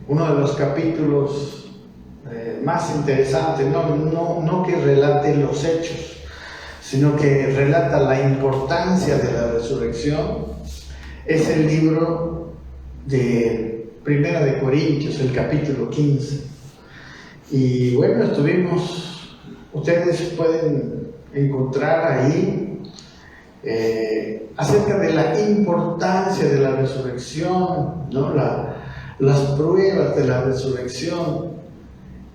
uno de los capítulos más interesantes, no que relate los hechos, sino que relata la importancia de la resurrección, es el libro de Primera de Corintios, el capítulo 15. Y bueno, ustedes pueden encontrar ahí acerca de la importancia de la resurrección, ¿no? Las pruebas de la resurrección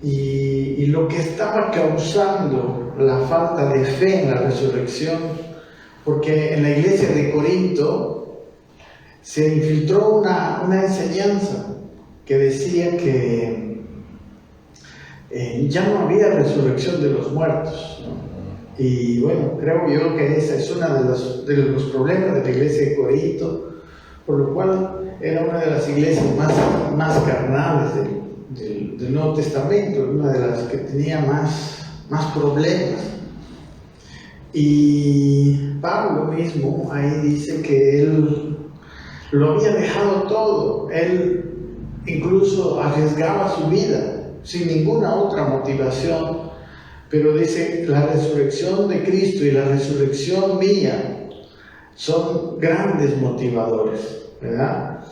y lo que estaba causando la falta de fe en la resurrección, porque en la iglesia de Corinto se infiltró una enseñanza que decía que ya no había resurrección de los muertos, ¿no? Y bueno, creo yo que ese es uno de los problemas de la iglesia de Corinto, por lo cual era una de las iglesias más carnales del Nuevo Testamento, una de las que tenía más problemas. Y Pablo mismo ahí dice que él lo había dejado todo, él incluso arriesgaba su vida sin ninguna otra motivación, pero dice: la resurrección de Cristo y la resurrección mía son grandes motivadores, ¿verdad?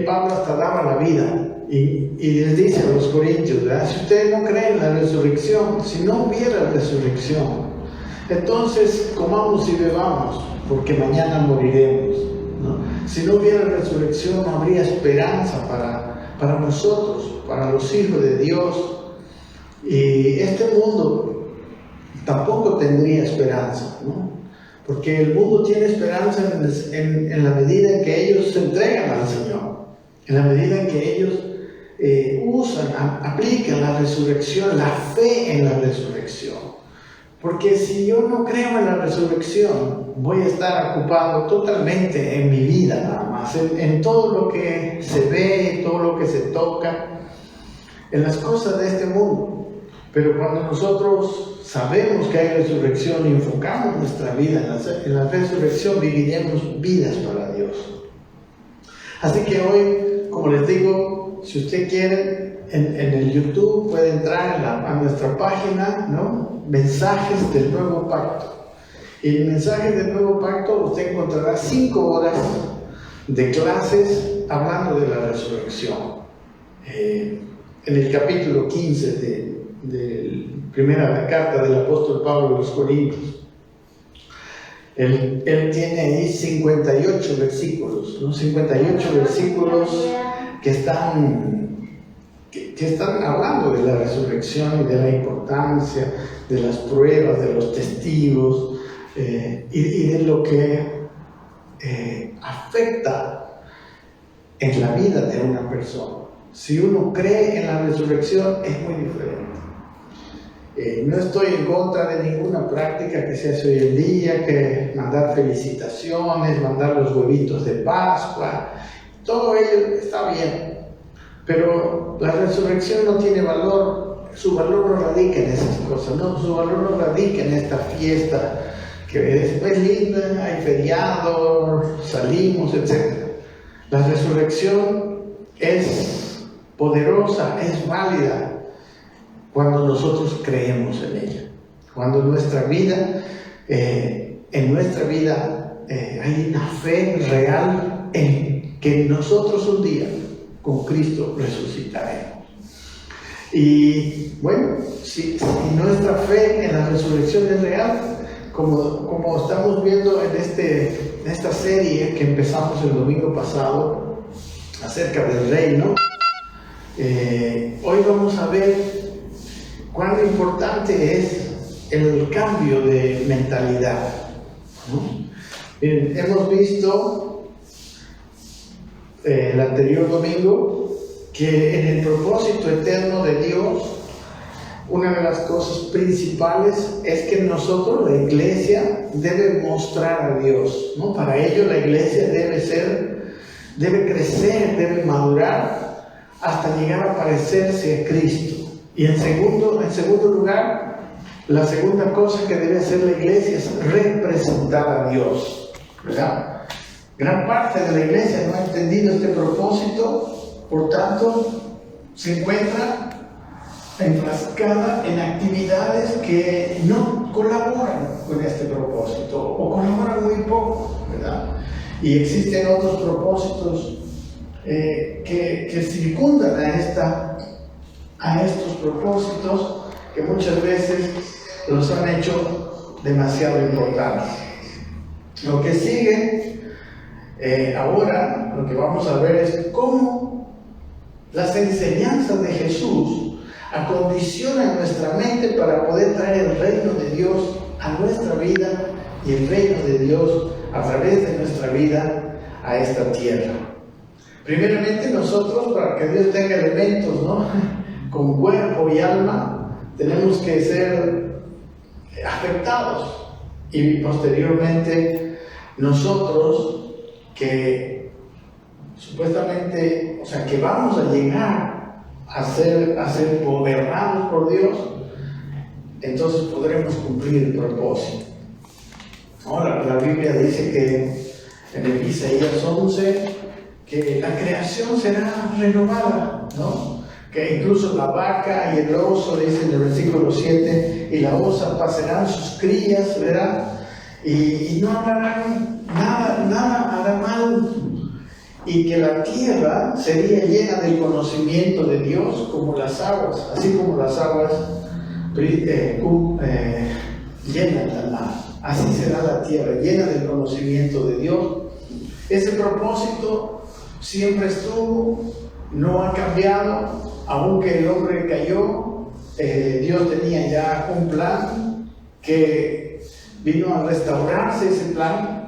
Pablo hasta daba la vida y les dice a los corintios, ¿verdad? Si ustedes no creen en la resurrección, si no hubiera resurrección, entonces comamos y bebamos, porque mañana moriremos, ¿no? Si no hubiera resurrección, no habría esperanza para nosotros, para los hijos de Dios. Y este mundo tampoco tendría esperanza, ¿no? Porque el mundo tiene esperanza en la medida en que ellos se entregan al Señor, en la medida en que ellos aplican la resurrección, la fe en la resurrección. Porque si yo no creo en la resurrección, voy a estar ocupado totalmente en mi vida nada más, en todo lo que se ve, todo lo que se toca, en las cosas de este mundo. Pero cuando nosotros sabemos que hay resurrección y enfocamos nuestra vida en la resurrección, viviremos vidas para Dios. Así que hoy, como les digo, si usted quiere, en el YouTube puede entrar a nuestra página, ¿no? Mensajes del Nuevo Pacto. Y en Mensajes del Nuevo Pacto usted encontrará 5 horas de clases hablando de la resurrección. En el capítulo 15 de primera carta del apóstol Pablo a los Corintios, él tiene ahí 58 versículos, ¿no? 58 versículos que están hablando de la resurrección y de la importancia de las pruebas, de los testigos y de lo que afecta en la vida de una persona. Si uno cree en la resurrección, es muy diferente. No estoy en contra de ninguna práctica que se hace hoy en día, que mandar felicitaciones, mandar los huevitos de Pascua, todo ello está bien, pero la resurrección no tiene valor, su valor no radica en esas cosas, ¿no? Su valor no radica en esta fiesta que es linda, hay feriados, salimos, etc. La resurrección es poderosa, es válida cuando nosotros creemos en ella, cuando en nuestra vida hay una fe real en que nosotros un día con Cristo resucitaremos. Y bueno, si nuestra fe en la resurrección es real, como estamos viendo en esta serie que empezamos el domingo pasado acerca del reino, hoy vamos a ver cuán importante es el cambio de mentalidad, ¿no? Hemos visto el anterior domingo que en el propósito eterno de Dios, una de las cosas principales es que nosotros, la iglesia, debe mostrar a Dios, ¿no? Para ello la iglesia debe crecer, debe madurar hasta llegar a parecerse a Cristo. Y en segundo lugar, la segunda cosa que debe hacer la iglesia es representar a Dios, ¿verdad? Gran parte de la iglesia no ha entendido este propósito por tanto, se encuentra enfrascada en actividades que no colaboran con este propósito o colaboran muy poco, ¿verdad? Y existen otros propósitos que circundan a estos propósitos que muchas veces los han hecho demasiado importantes. Lo que sigue ahora, lo que vamos a ver es cómo las enseñanzas de Jesús acondicionan nuestra mente para poder traer el reino de Dios a nuestra vida y el reino de Dios a través de nuestra vida a esta tierra. Primeramente nosotros, para que Dios tenga elementos, ¿no?, con cuerpo y alma, tenemos que ser afectados, y posteriormente nosotros que supuestamente, o sea, que vamos a llegar a ser gobernados por Dios, entonces podremos cumplir el propósito. Ahora, la Biblia dice que en Isaías 11 que la creación será renovada, ¿no? Que incluso la vaca y el oso, dice en el versículo 7, y la osa pasarán sus crías, ¿verdad? Y no harán nada hará mal, y que la tierra sería llena del conocimiento de Dios como las aguas, así como las aguas llenan la mar. Así será la tierra llena del conocimiento de Dios. Ese propósito siempre estuvo, no ha cambiado, aunque el hombre cayó. Dios tenía ya un plan que vino a restaurarse ese plan.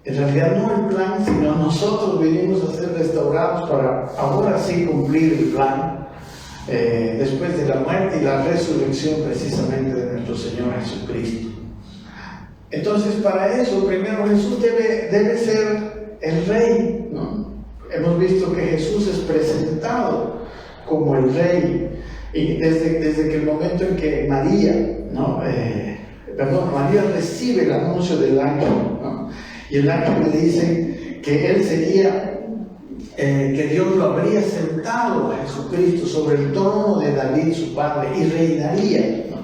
En realidad no el plan, sino nosotros venimos a ser restaurados para ahora sí cumplir el plan después de la muerte y la resurrección precisamente de nuestro Señor Jesucristo. Entonces, para eso, primero Jesús debe ser el Rey, ¿no? Hemos visto que Jesús es presentado como el Rey, y desde que el momento en que María, ¿no? María recibe el anuncio del ángel, ¿no? Y el ángel le dice que él sería, que Dios lo habría sentado a Jesucristo sobre el trono de David su padre y reinaría, ¿no?,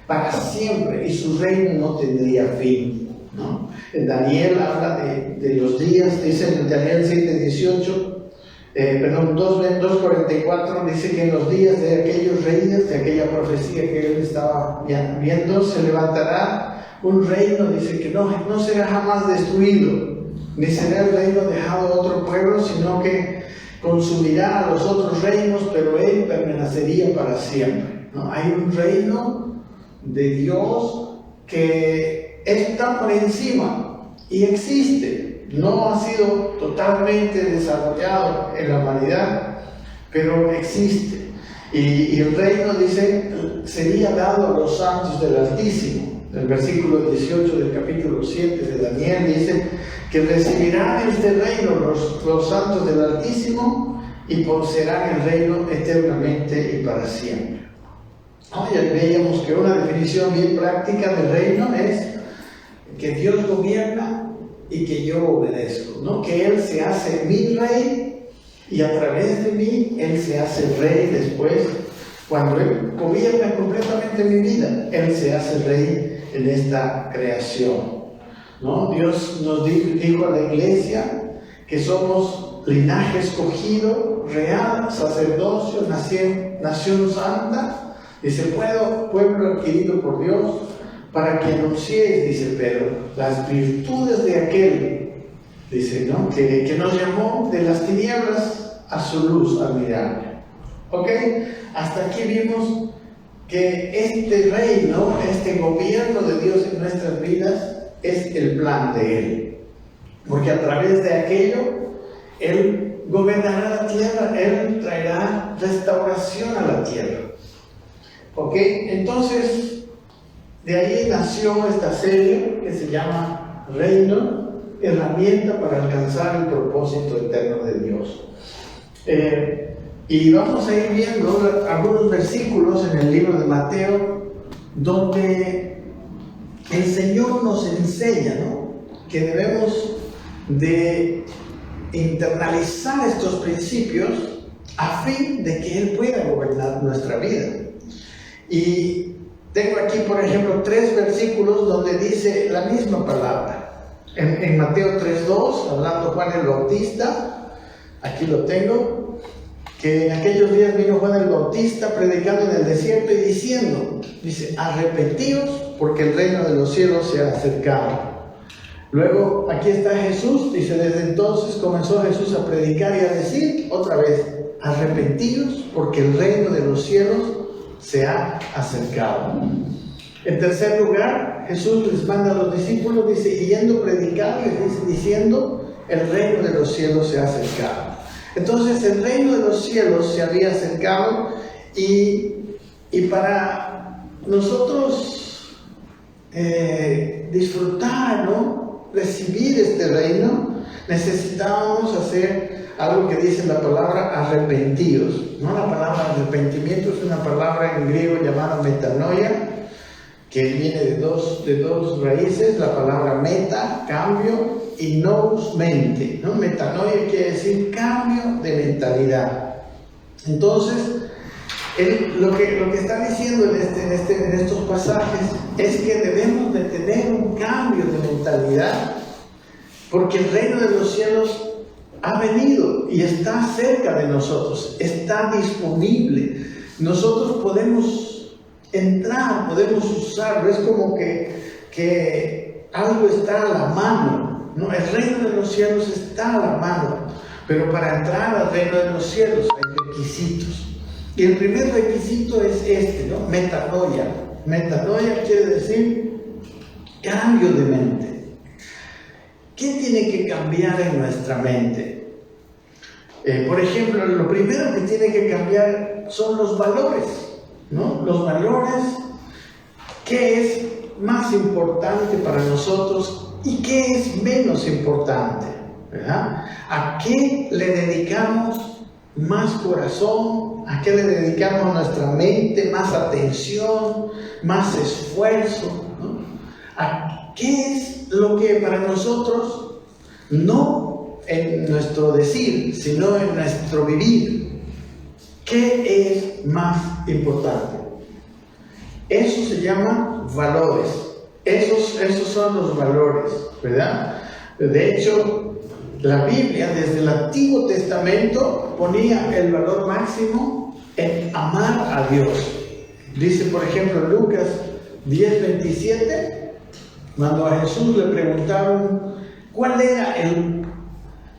para siempre, y su reino no tendría fin, ¿no? En Daniel habla de los días, dice en Daniel 7:18, 2:44, dice que en los días de aquellos reyes, de aquella profecía que él estaba viendo, se levantará un reino, dice que no será jamás destruido, ni será el reino dejado a otro pueblo, sino que consumirá a los otros reinos, pero él permanecería para siempre, ¿no? Hay un reino de Dios que está por encima y existe, no ha sido totalmente desarrollado en la humanidad, pero existe, y el reino, dice, sería dado a los santos del Altísimo. El versículo 18 del capítulo 7 de Daniel dice que recibirán este reino los santos del Altísimo y poseerán el reino eternamente y para siempre. Ya veíamos que una definición bien práctica del reino es que Dios gobierna y que yo obedezco, ¿no? Que Él se hace mi rey y a través de mí Él se hace rey después. Cuando Él gobierna completamente mi vida, Él se hace rey en esta creación, ¿no? Dios nos dijo a la iglesia que somos linaje escogido, real, sacerdocio, nación santa. Dice, pueblo adquirido por Dios, para que anunciéis, dice Pedro, las virtudes de aquel, dice, ¿no?, que nos llamó de las tinieblas a su luz admirable. ¿Ok? Hasta aquí vimos que este reino, este gobierno de Dios en nuestras vidas es el plan de Él. Porque a través de aquello, Él gobernará la tierra, Él traerá restauración a la tierra. ¿Ok? Entonces, de ahí nació esta serie que se llama Reino, herramienta para alcanzar el propósito eterno de Dios. Y vamos a ir viendo algunos versículos en el libro de Mateo, donde el Señor nos enseña, ¿no?, que debemos de internalizar estos principios a fin de que Él pueda gobernar nuestra vida. Y tengo aquí, por ejemplo, 3 versículos donde dice la misma palabra. En Mateo 3:2, hablando Juan el Bautista, aquí lo tengo, que en aquellos días vino Juan el Bautista predicando en el desierto y diciendo, dice, arrepentíos porque el reino de los cielos se ha acercado. Luego, aquí está Jesús, dice, desde entonces comenzó Jesús a predicar y a decir, otra vez, arrepentíos porque el reino de los cielos se ha acercado. En tercer lugar, Jesús les manda a los discípulos, dice, y yendo a predicar, les dice, diciendo, el reino de los cielos se ha acercado. Entonces, el reino de los cielos se había acercado y para nosotros disfrutar, ¿no?, recibir este reino, necesitábamos hacer algo que dice la palabra arrepentidos, ¿no? La palabra arrepentimiento es una palabra en griego llamada metanoia, que viene de dos raíces, la palabra meta, cambio, y nous, mente, ¿no? Metanoia quiere decir cambio de mentalidad. Entonces, lo que está diciendo en estos pasajes es que debemos de tener un cambio de mentalidad, porque el reino de los cielos ha venido y está cerca de nosotros, está disponible. Nosotros podemos entrar, podemos usarlo, es como que algo está a la mano, ¿no? El reino de los cielos está a la mano, pero para entrar al reino de los cielos hay requisitos. Y el primer requisito es este, ¿no? Metanoia. Metanoia quiere decir cambio de mente. ¿Qué tiene que cambiar en nuestra mente? Por ejemplo, lo primero que tiene que cambiar son los valores, ¿no? Los valores, ¿qué es más importante para nosotros y qué es menos importante? ¿Verdad? ¿A qué le dedicamos más corazón? ¿A qué le dedicamos nuestra mente más atención, más esfuerzo, ¿no? ¿A qué es lo que para nosotros, no en nuestro decir, sino en nuestro vivir, qué es más importante? Eso se llama valores. Esos son los valores, ¿verdad? De hecho, la Biblia desde el Antiguo Testamento ponía el valor máximo en amar a Dios. Dice, por ejemplo, Lucas 10:27, cuando a Jesús le preguntaron cuál era el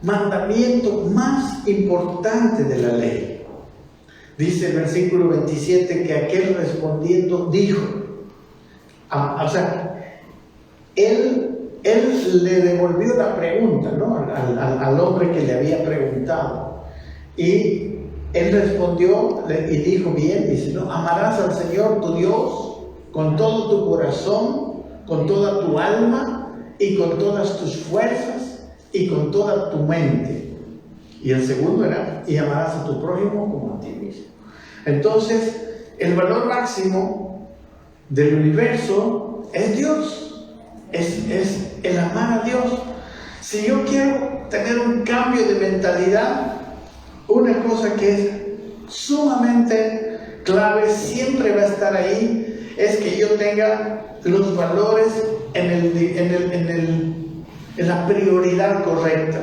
mandamiento más importante de la ley. Dice el versículo 27 que aquel respondiendo dijo, él le devolvió la pregunta, ¿no?, al hombre que le había preguntado. Y él respondió y dijo, bien, dice, ¿no?, amarás al Señor tu Dios con todo tu corazón, con toda tu alma y con todas tus fuerzas y con toda tu mente. Y el segundo era, y amarás a tu prójimo como a ti mismo. Entonces, el valor máximo del universo es Dios. Es el amar a Dios. Si yo quiero tener un cambio de mentalidad, una cosa que es sumamente clave, siempre va a estar ahí, es que yo tenga los valores en la prioridad correcta.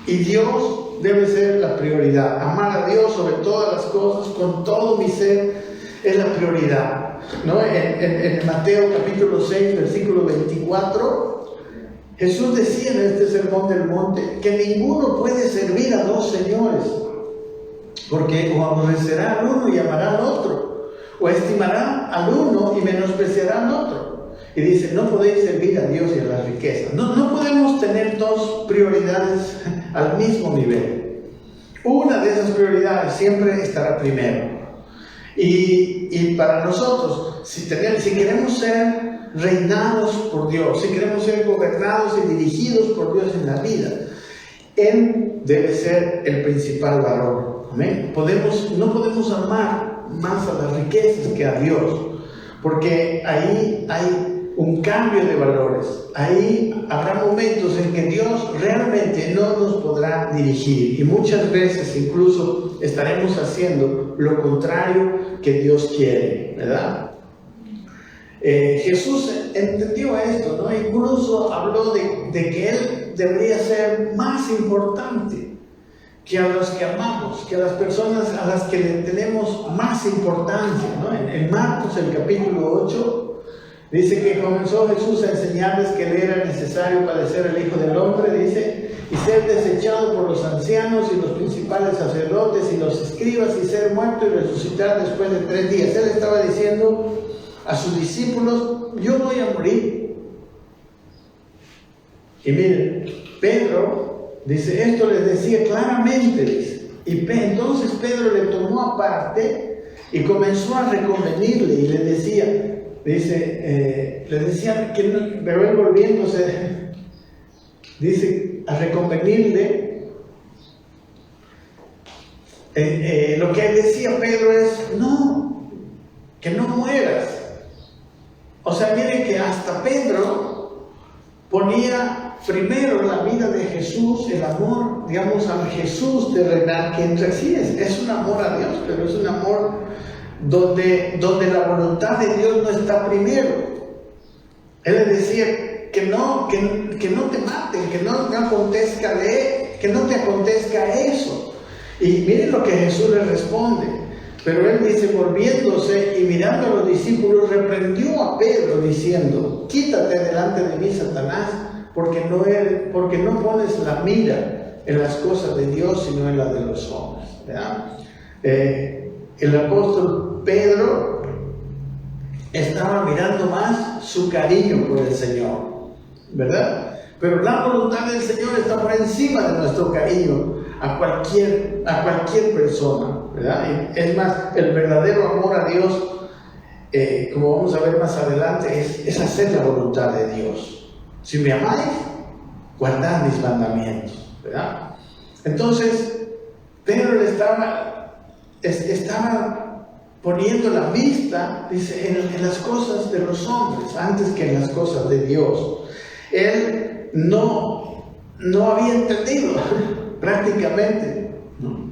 Y Dios debe ser la prioridad. Amar a Dios sobre todas las cosas, con todo mi ser, es la prioridad, ¿no? En Mateo capítulo 6, versículo 24, Jesús decía en este sermón del monte que ninguno puede servir a dos señores, porque o aborrecerá al uno y amará al otro, o estimará al uno y menospreciará al otro. Y dice, no podéis servir a Dios y a las riquezas. No podemos tener dos prioridades al mismo nivel. Una de esas prioridades siempre estará primero. Y para nosotros, si queremos ser reinados por Dios, si queremos ser gobernados y dirigidos por Dios en la vida, Él debe ser el principal valor. ¿Amén? No podemos amar más a las riquezas que a Dios, porque ahí hay un cambio de valores. Ahí habrá momentos en que Dios realmente no nos podrá dirigir y muchas veces incluso estaremos haciendo lo contrario que Dios quiere, ¿verdad? Jesús entendió esto, ¿no? Incluso habló de que Él debería ser más importante que a los que amamos, que a las personas a las que le tenemos más importancia, ¿no? En Marcos, el capítulo 8, dice que comenzó Jesús a enseñarles que le era necesario padecer el Hijo del Hombre, dice, y ser desechado por los ancianos y los principales sacerdotes y los escribas y ser muerto y resucitar después de 3 días. Él estaba diciendo a sus discípulos, yo voy a morir. Y miren, Pedro dice, esto les decía claramente, dice. Y entonces Pedro le tomó aparte y comenzó a reconvenirle y le decía, le decía que no, pero él volviéndose, dice, a reconvenirle, lo que decía Pedro es, no, que no mueras. O sea, miren que hasta Pedro ponía primero la vida de Jesús, el amor, digamos, al Jesús terrenal, que entre sí es un amor a Dios, pero es un amor donde la voluntad de Dios no está primero. Él le decía que no te maten, que no te acontezca eso. Y miren lo que Jesús le responde. Pero él dice, volviéndose y mirando a los discípulos, reprendió a Pedro diciendo, quítate delante de mí, Satanás, porque no pones la mira en las cosas de Dios, sino en las de los hombres, ¿verdad? El apóstol Pedro estaba mirando más su cariño por el Señor, ¿verdad? Pero la voluntad del Señor está por encima de nuestro cariño a cualquier persona, ¿verdad? Y es más, el verdadero amor a Dios, como vamos a ver más adelante, es hacer la voluntad de Dios. Si me amáis, guardad mis mandamientos, ¿verdad? Entonces, Pedro estaba poniendo la vista, dice, en las cosas de los hombres, antes que en las cosas de Dios. Él no había entendido prácticamente, ¿no?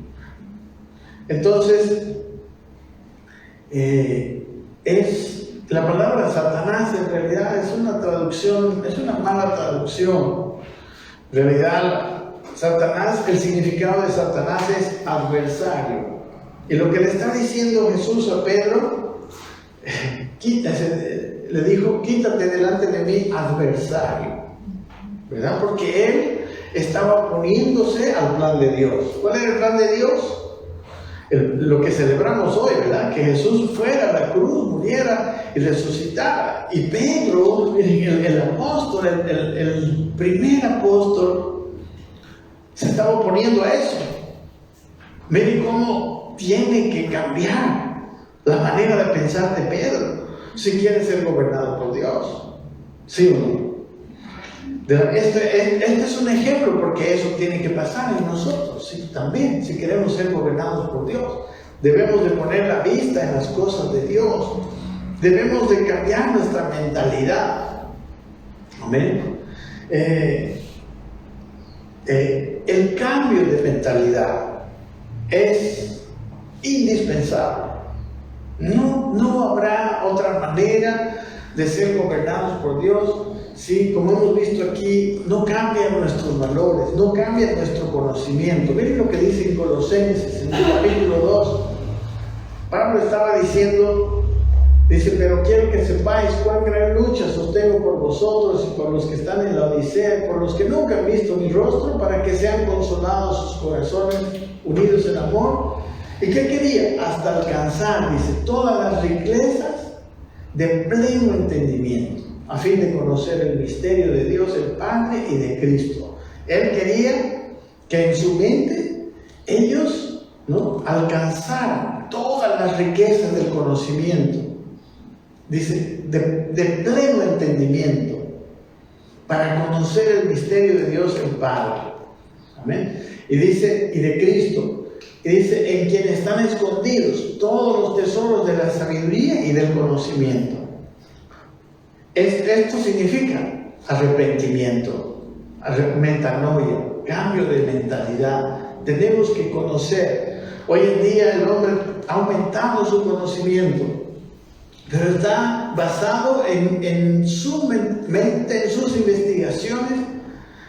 Entonces, la palabra Satanás en realidad es una mala traducción. En realidad, Satanás, el significado de Satanás es adversario. Y lo que le está diciendo Jesús a Pedro, le dijo, quítate delante de mí, adversario, ¿verdad? Porque él estaba oponiéndose al plan de Dios. ¿Cuál era el plan de Dios? Lo que celebramos hoy, ¿verdad? Que Jesús fuera a la cruz, muriera y resucitara. Y Pedro, el apóstol, el primer apóstol, se estaba oponiendo a eso. Miren cómo tiene que cambiar la manera de pensar de Pedro si quiere ser gobernado por Dios. ¿Sí o no? Este es un ejemplo, porque eso tiene que pasar en nosotros, ¿sí? También, si queremos ser gobernados por Dios, debemos de poner la vista en las cosas de Dios, debemos de cambiar nuestra mentalidad. Amén. El cambio de mentalidad es indispensable. No habrá otra manera de ser gobernados por Dios. Sí, como hemos visto aquí, no cambian nuestros valores, no cambia nuestro conocimiento. Miren lo que dice en Colosenses, en el capítulo 2. Pablo estaba diciendo, dice, pero quiero que sepáis cuán gran lucha sostengo por vosotros y por los que están en la Odisea, por los que nunca han visto mi rostro, para que sean consolados sus corazones, unidos en amor. ¿Y qué quería? Hasta alcanzar, dice, todas las riquezas de pleno entendimiento, a fin de conocer el misterio de Dios el Padre y de Cristo. Él quería que en su mente ellos, ¿no?, alcanzaran todas las riquezas del conocimiento, dice, de pleno entendimiento, para conocer el misterio de Dios el Padre. Amén. Y dice, y de Cristo. Y dice, en quien están escondidos todos los tesoros de la sabiduría y del conocimiento. Esto significa arrepentimiento, metanoia, cambio de mentalidad. Tenemos que conocer. Hoy en día el hombre ha aumentado su conocimiento, pero está basado en su mente, en sus investigaciones.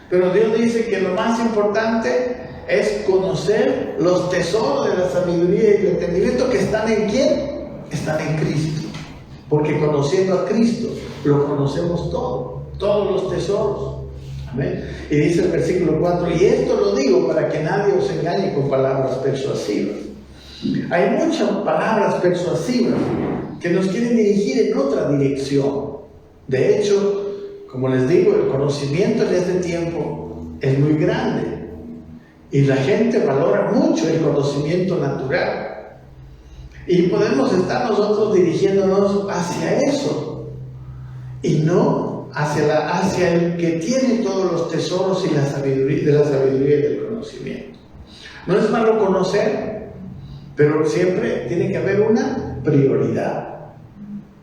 Pero Dios dice que lo más importante es conocer los tesoros de la sabiduría y el entendimiento que están en ¿quién? Están en Cristo. Porque conociendo a Cristo, lo conocemos todo, todos los tesoros. Amén. Y dice el versículo 4, y esto lo digo para que nadie os engañe con palabras persuasivas. Hay muchas palabras persuasivas que nos quieren dirigir en otra dirección. De hecho, como les digo, el conocimiento en este tiempo es muy grande. Y la gente valora mucho el conocimiento natural. Y podemos estar nosotros dirigiéndonos hacia eso. Y no hacia el que tiene todos los tesoros y la sabiduría, de la sabiduría y del conocimiento. No es malo conocer, pero siempre tiene que haber una prioridad.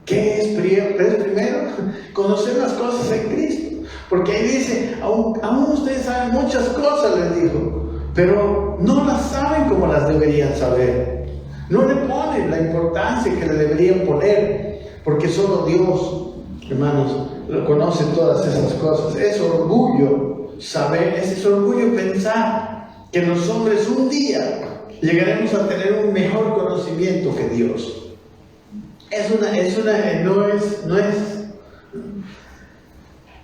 ¿Qué es primero? Conocer las cosas en Cristo. Porque ahí dice, aún ustedes saben muchas cosas, les dijo, pero no las saben como las deberían saber. No le ponen la importancia que le deberían poner, porque solo Dios, hermanos, lo conoce todas esas cosas. Es orgullo saber, es orgullo pensar que los hombres un día llegaremos a tener un mejor conocimiento que Dios.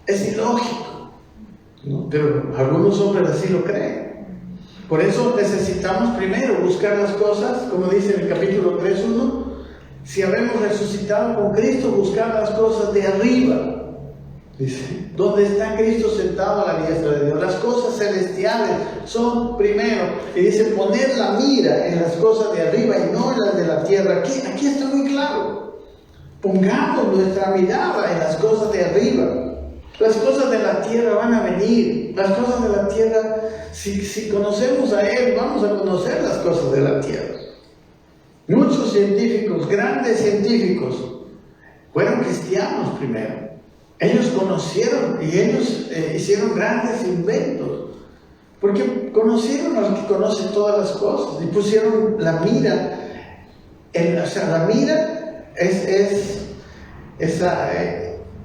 Es ilógico, ¿no? Pero algunos hombres así lo creen. Por eso necesitamos primero buscar las cosas, como dice en el capítulo 3:1, si habemos resucitado con Cristo, buscar las cosas de arriba. Dice, donde está Cristo sentado a la diestra de Dios. Las cosas celestiales son primero. Y dice, poner la mira en las cosas de arriba y no en las de la tierra. Aquí está muy claro. Pongamos nuestra mirada en las cosas de arriba. Las cosas de la tierra van a venir. Las cosas de la tierra, si conocemos a Él, vamos a conocer las cosas de la tierra. Muchos científicos, grandes científicos, fueron cristianos primero. Ellos conocieron y ellos hicieron grandes inventos. Porque conocieron al que conoce todas las cosas y pusieron la mira. La mira es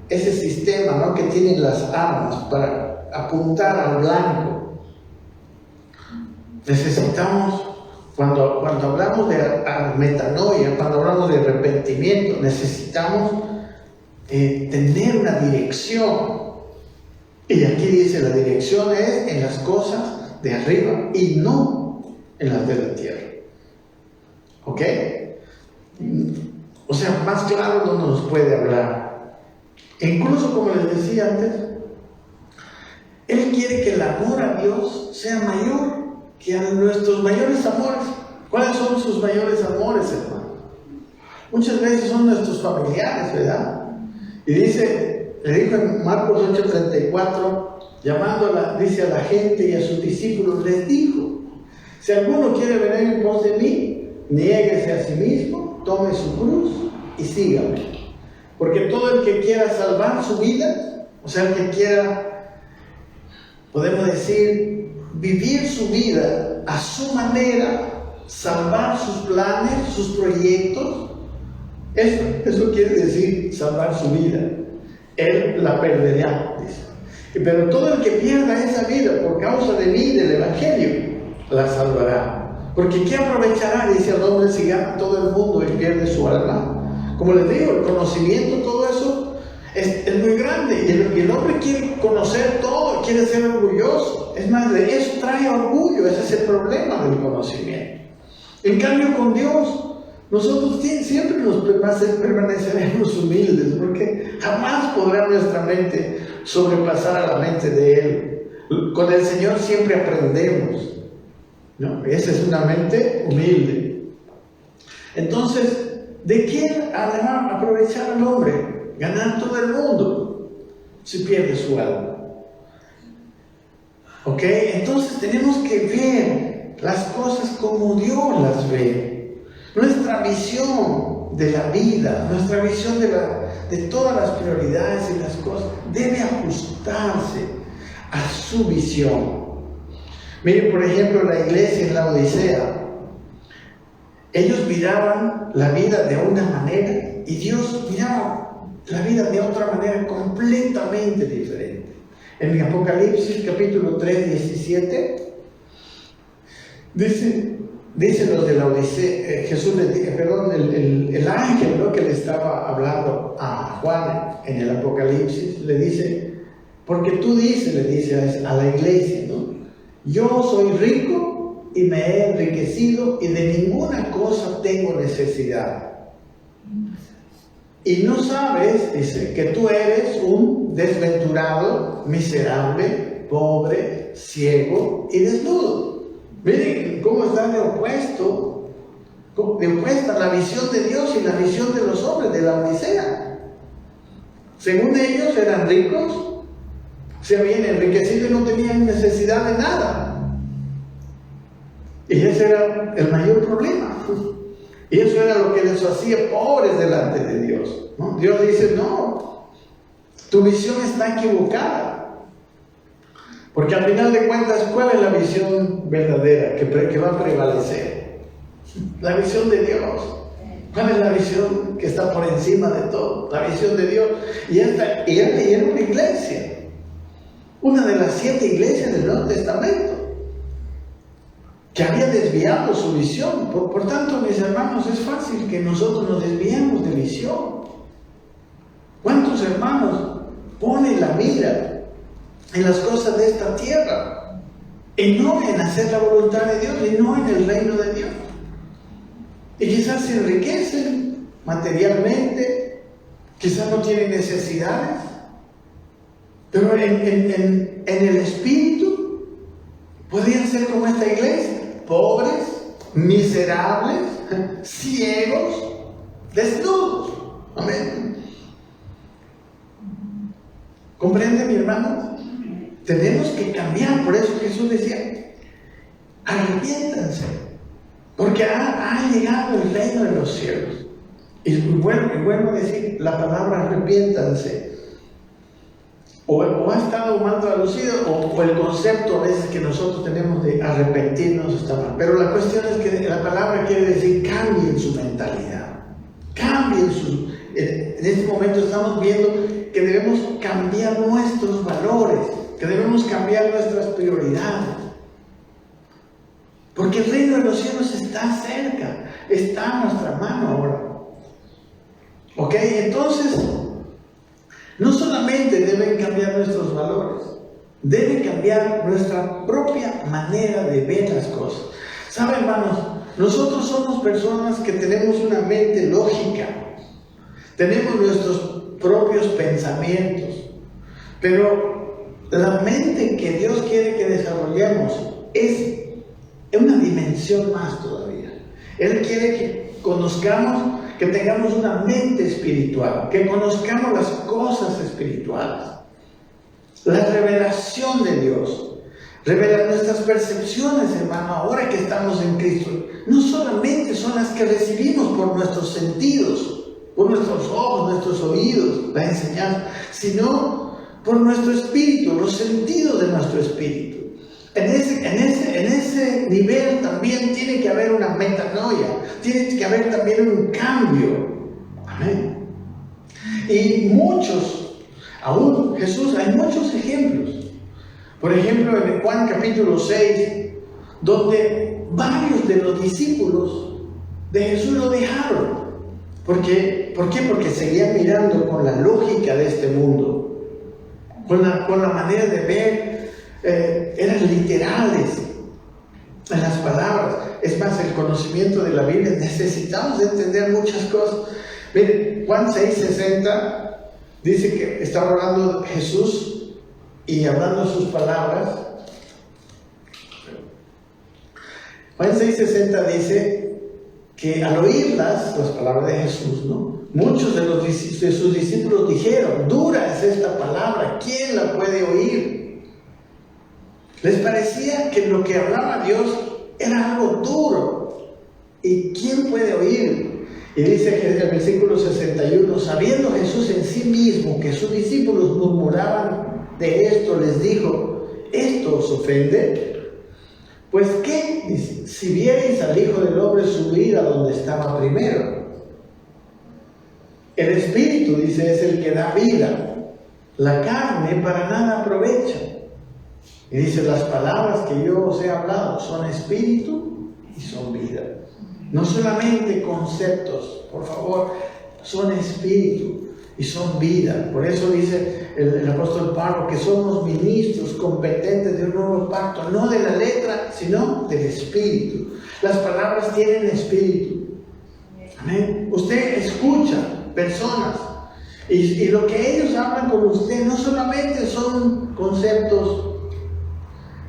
ese sistema, ¿no?, que tienen las armas para apuntar al blanco. Necesitamos, cuando hablamos de metanoia, cuando hablamos de arrepentimiento, necesitamos tener una dirección. Y aquí dice, la dirección es en las cosas de arriba y no en las de la tierra. ¿Ok? O sea, más claro no nos puede hablar. E incluso, como les decía antes, Él quiere que el amor a Dios sea mayor que a nuestros mayores amores. ¿Cuáles son sus mayores amores, hermano? Muchas veces son nuestros familiares, ¿verdad? Y dice, le dijo en Marcos 8:34, dice a la gente y a sus discípulos, les dijo, si alguno quiere venir en pos de mí, niéguese a sí mismo, tome su cruz y sígame. Porque todo el que quiera salvar su vida, o sea, el que quiera, podemos decir, vivir su vida a su manera, salvar sus planes, sus proyectos, eso quiere decir salvar su vida. Él la perderá, dice. Pero todo el que pierda esa vida por causa de mí, del Evangelio, la salvará. Porque ¿qué aprovechará, dice el hombre, si gana todo el mundo y pierde su alma? Como les digo, el conocimiento, todo eso es muy grande. Y el hombre quiere conocer todo, quiere ser orgulloso. Es más, de eso trae orgullo. Ese es el problema del conocimiento. En cambio, con Dios, nosotros siempre nos permaneceremos humildes, porque jamás podrá nuestra mente sobrepasar a la mente de Él. Con el Señor siempre aprendemos, ¿no? Esa es una mente humilde. Entonces, ¿de qué además aprovechar al hombre? Ganar todo el mundo si pierde su alma. ¿Ok? Entonces tenemos que ver las cosas como Dios las ve. Nuestra misión de la vida, nuestra visión de todas las prioridades y las cosas, debe ajustarse a su visión. Miren, por ejemplo, la iglesia en la Odisea. Ellos miraban la vida de una manera y Dios miraba la vida de otra manera completamente diferente. En el Apocalipsis capítulo 3, 17, dice los de la Odisea, Jesús les dice, el ángel, ¿no?, que le estaba hablando a Juan en el Apocalipsis, le dice, porque tú dices, le dice a la iglesia, ¿no?, yo soy rico y me he enriquecido y de ninguna cosa tengo necesidad. Y no sabes, dice, que tú eres un desventurado, miserable, pobre, ciego y desnudo. Miren cómo está de opuesta la visión de Dios y la visión de los hombres de la Odisea. Según ellos eran ricos, se habían enriquecido y no tenían necesidad de nada. Y ese era el mayor problema. Y eso era lo que les hacía pobres delante de Dios, ¿no? Dios dice, no, tu visión está equivocada. Porque al final de cuentas, ¿cuál es la visión verdadera que va a prevalecer? La visión de Dios. ¿Cuál es la visión que está por encima de todo? La visión de Dios. Y él era una iglesia. Una de las 7 iglesias del Nuevo Testamento, que había desviado su visión. Por tanto, mis hermanos, es fácil que nosotros nos desviemos de visión. ¿Cuántos hermanos ponen la mira en las cosas de esta tierra y no en hacer la voluntad de Dios y no en el reino de Dios? Y quizás se enriquecen materialmente, quizás no tienen necesidades, pero en el espíritu podrían ser como esta iglesia, pobres, miserables, ciegos, desnudos. Amén. ¿Comprende, mi hermano? Tenemos que cambiar. Por eso Jesús decía, arrepiéntanse, porque ha llegado el reino de los cielos. Y vuelvo a decir la palabra arrepiéntanse. O ha estado mal traducido, o el concepto a veces que nosotros tenemos de arrepentirnos está mal. Pero la cuestión es que la palabra quiere decir cambien su mentalidad. En este momento estamos viendo que debemos cambiar nuestros valores, que debemos cambiar nuestras prioridades. Porque el reino de los cielos está cerca, está a nuestra mano ahora. ¿Ok? Entonces, no solamente deben cambiar nuestros valores, debe cambiar nuestra propia manera de ver las cosas. ¿Saben, hermanos? Nosotros somos personas que tenemos una mente lógica, tenemos nuestros propios pensamientos, pero la mente que Dios quiere que desarrollemos es una dimensión más todavía. Él quiere que conozcamos, que tengamos una mente espiritual, que conozcamos las cosas espirituales. La revelación de Dios revela nuestras percepciones, hermano, ahora que estamos en Cristo. No solamente son las que recibimos por nuestros sentidos, por nuestros ojos, nuestros oídos, la enseñanza, sino por nuestro espíritu, los sentidos de nuestro espíritu. En ese nivel también tiene que haber una metanoia, tiene que haber también un cambio. Amén. Y aún Jesús, hay muchos ejemplos. Por ejemplo, en Juan capítulo 6, donde varios de los discípulos de Jesús lo dejaron. ¿Por qué? Porque seguían mirando con la lógica de este mundo, con la manera de ver. Eran literales en las palabras. Es más, el conocimiento de la Biblia, necesitamos de entender muchas cosas. Miren, Juan 6:60 dice que estaba hablando Jesús y hablando sus palabras. Juan 6:60 dice que al oírlas, las palabras de Jesús, ¿no?, muchos de sus discípulos dijeron, dura es esta palabra, ¿quién la puede oír? Les parecía que lo que hablaba Dios era algo duro. ¿Y quién puede oír? Y dice que en el versículo 61, sabiendo Jesús en sí mismo que sus discípulos murmuraban de esto, les dijo, ¿esto os ofende? Pues qué, dice, si vierais al Hijo del Hombre subir a donde estaba primero. El Espíritu, dice, es el que da vida. La carne para nada aprovecha. Y dice, las palabras que yo os he hablado son espíritu y son vida. No solamente conceptos, por favor, son espíritu y son vida. Por eso dice el apóstol Pablo que somos ministros competentes de un nuevo pacto, no de la letra, sino del espíritu. Las palabras tienen espíritu. Amén. Usted escucha personas y lo que ellos hablan con usted no solamente son conceptos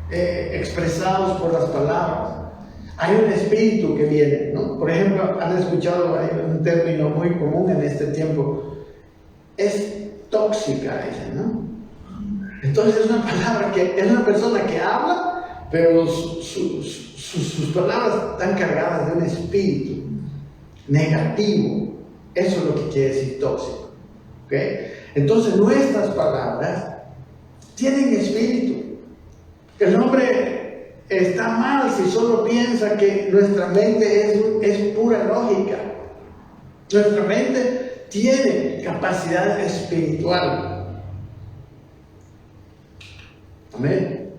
expresados por las palabras. Hay un espíritu que viene, ¿no? Por ejemplo, han escuchado, hay un término muy común en este tiempo, es tóxica ella, ¿no? Entonces es una palabra que es una persona que habla, pero sus palabras están cargadas de un espíritu negativo. Eso es lo que quiere decir tóxico, ¿ok? Entonces nuestras palabras tienen espíritu. El hombre está mal si solo piensa que nuestra mente es pura lógica. Nuestra mente tiene capacidad espiritual. Amén.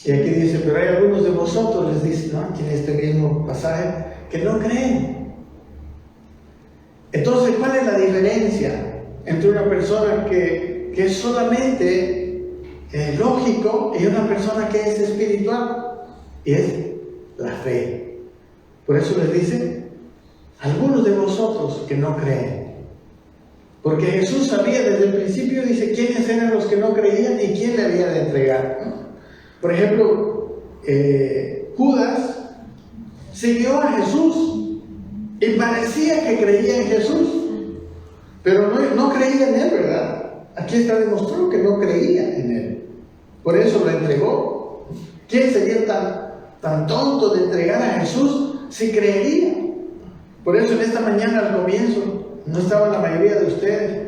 Y aquí dice, pero hay algunos de vosotros, les dice, ¿no? Aquí en este mismo pasaje, que no creen. Entonces, ¿cuál es la diferencia entre una persona que es solamente lógico y una persona que es espiritual? Y es la fe. Por eso les dice, algunos de vosotros que no creen. Porque Jesús sabía desde el principio, dice, quiénes eran los que no creían y quién le había de entregar, ¿no? Por ejemplo, Judas siguió a Jesús y parecía que creía en Jesús, pero no creía en él, ¿verdad? Aquí está demostrado que no creía en él. Por eso lo entregó. ¿Quién sería tan tonto de entregar a Jesús si creería? Por eso en esta mañana al comienzo no estaban la mayoría de ustedes.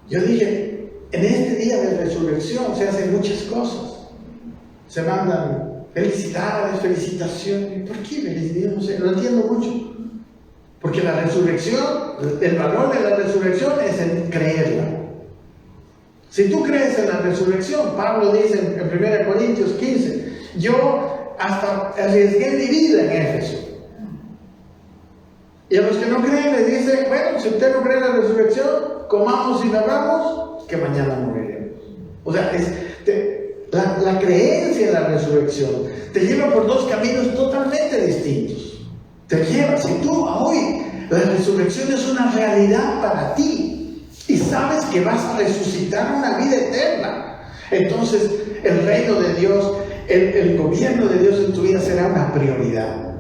Yo dije, en este día de resurrección se hacen muchas cosas. Se mandan felicidades, felicitaciones. ¿Por qué felicidades? No sé, lo entiendo mucho. Porque la resurrección, el valor de la resurrección es en creerla. Si tú crees en la resurrección, Pablo dice en 1 Corintios 15, yo hasta arriesgué mi vida en Éfeso. Y a los que no creen les dice, bueno, si usted no cree en la resurrección, comamos y bebamos, que mañana moriremos. O sea, la creencia en la resurrección te lleva por dos caminos totalmente distintos. Te lleva, si tú hoy, la resurrección es una realidad para ti y sabes que vas a resucitar una vida eterna, entonces el reino de Dios, el gobierno de Dios en tu vida será una prioridad.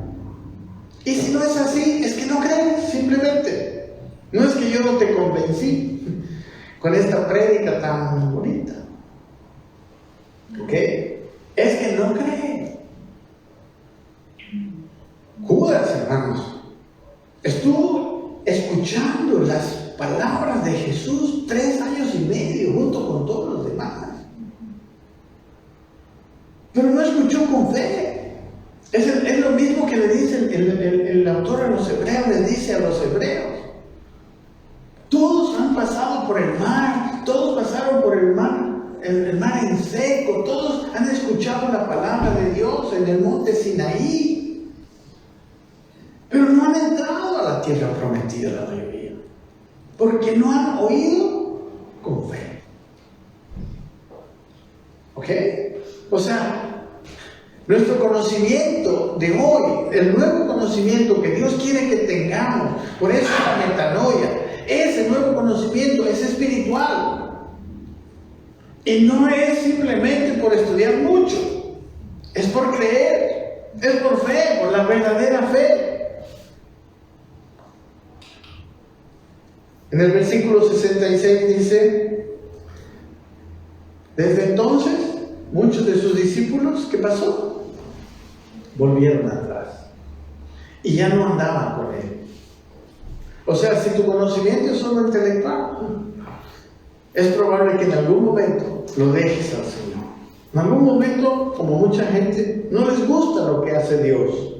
Y si no es así, es que no crees, simplemente. No es que yo no te convencí con esta prédica tan bonita. ¿Ok? Es que no creen. Judas, hermanos, estuvo escuchando las palabras de Jesús 3 años y medio junto con todos los demás. Pero no escuchó con fe. Es lo mismo que le dice el autor a los hebreos, les dice a los hebreos. Todos han pasado por el mar, todos pasaron por el mar en seco, todos han escuchado la palabra de Dios en el monte Sinaí, pero no han entrado a la tierra prometida, la mayoría, porque no han oído con fe. ¿Ok? O sea, nuestro conocimiento de hoy, el nuevo conocimiento que Dios quiere que tengamos, por eso la metanoia, ese nuevo conocimiento es espiritual. Y no es simplemente por estudiar mucho, es por creer, es por fe, por la verdadera fe. En el versículo 66 dice, desde entonces, muchos de sus discípulos, ¿qué pasó? Volvieron atrás y ya no andaban con él. O sea, si tu conocimiento es solo intelectual, es probable que en algún momento lo dejes al Señor. En algún momento, como mucha gente, no les gusta lo que hace Dios.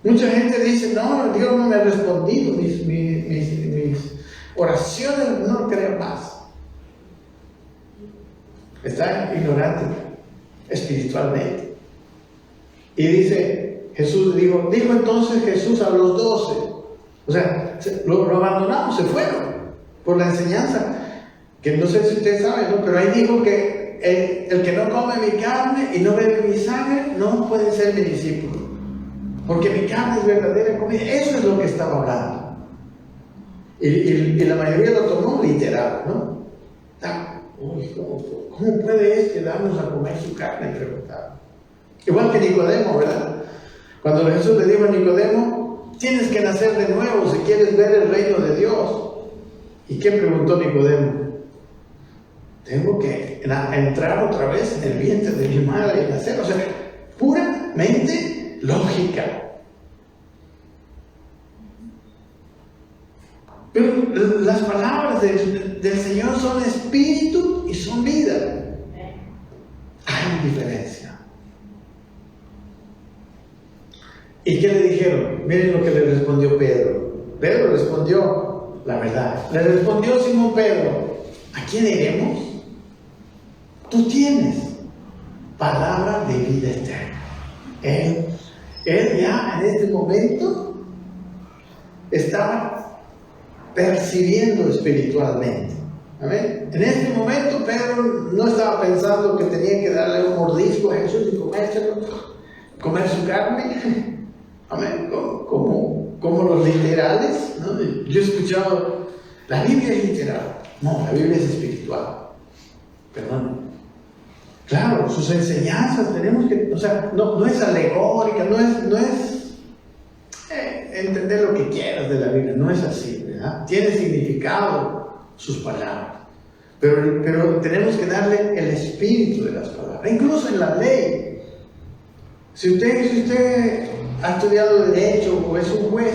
Mucha gente dice, no, Dios no me ha respondido mis oraciones, no creo más. Está ignorante espiritualmente. Y dice, Jesús dijo entonces Jesús a los 12. O sea, lo abandonamos, se fueron por la enseñanza. Que no sé si ustedes saben, ¿no? Pero ahí dijo que el que no come mi carne y no bebe mi sangre no puede ser mi discípulo. Porque mi carne es verdadera comida. Eso es lo que estaba hablando. Y la mayoría lo tomó literal, ¿no? Uy, ¿cómo puede este darnos a comer su carne? Preguntaba. Igual que Nicodemo, ¿verdad? Cuando Jesús le dijo a Nicodemo, tienes que nacer de nuevo si quieres ver el reino de Dios. ¿Y qué preguntó Nicodemo? Tengo que entrar otra vez en el vientre de mi madre y nacer. O sea, puramente lógica. Pero las palabras del Señor son espíritu y son vida. Hay diferencia. ¿Y qué le dijeron? Miren lo que le respondió Pedro. Pedro respondió la verdad. Le respondió Simón Pedro, ¿a quién iremos? Tú tienes palabra de vida eterna. Él ya en este momento estaba percibiendo espiritualmente. ¿Amén? En este momento Pedro no estaba pensando que tenía que darle un mordisco a Jesús y comer su carne. Amén. Como los literales, ¿no? Yo he escuchado, la Biblia es literal. No, la Biblia es espiritual. Perdón. Claro, sus enseñanzas tenemos que, o sea, no es alegórica, no es entender lo que quieras de la Biblia, no es así, ¿verdad? Tiene significado sus palabras, pero tenemos que darle el espíritu de las palabras, incluso en la ley. Si usted ha estudiado derecho o es un juez,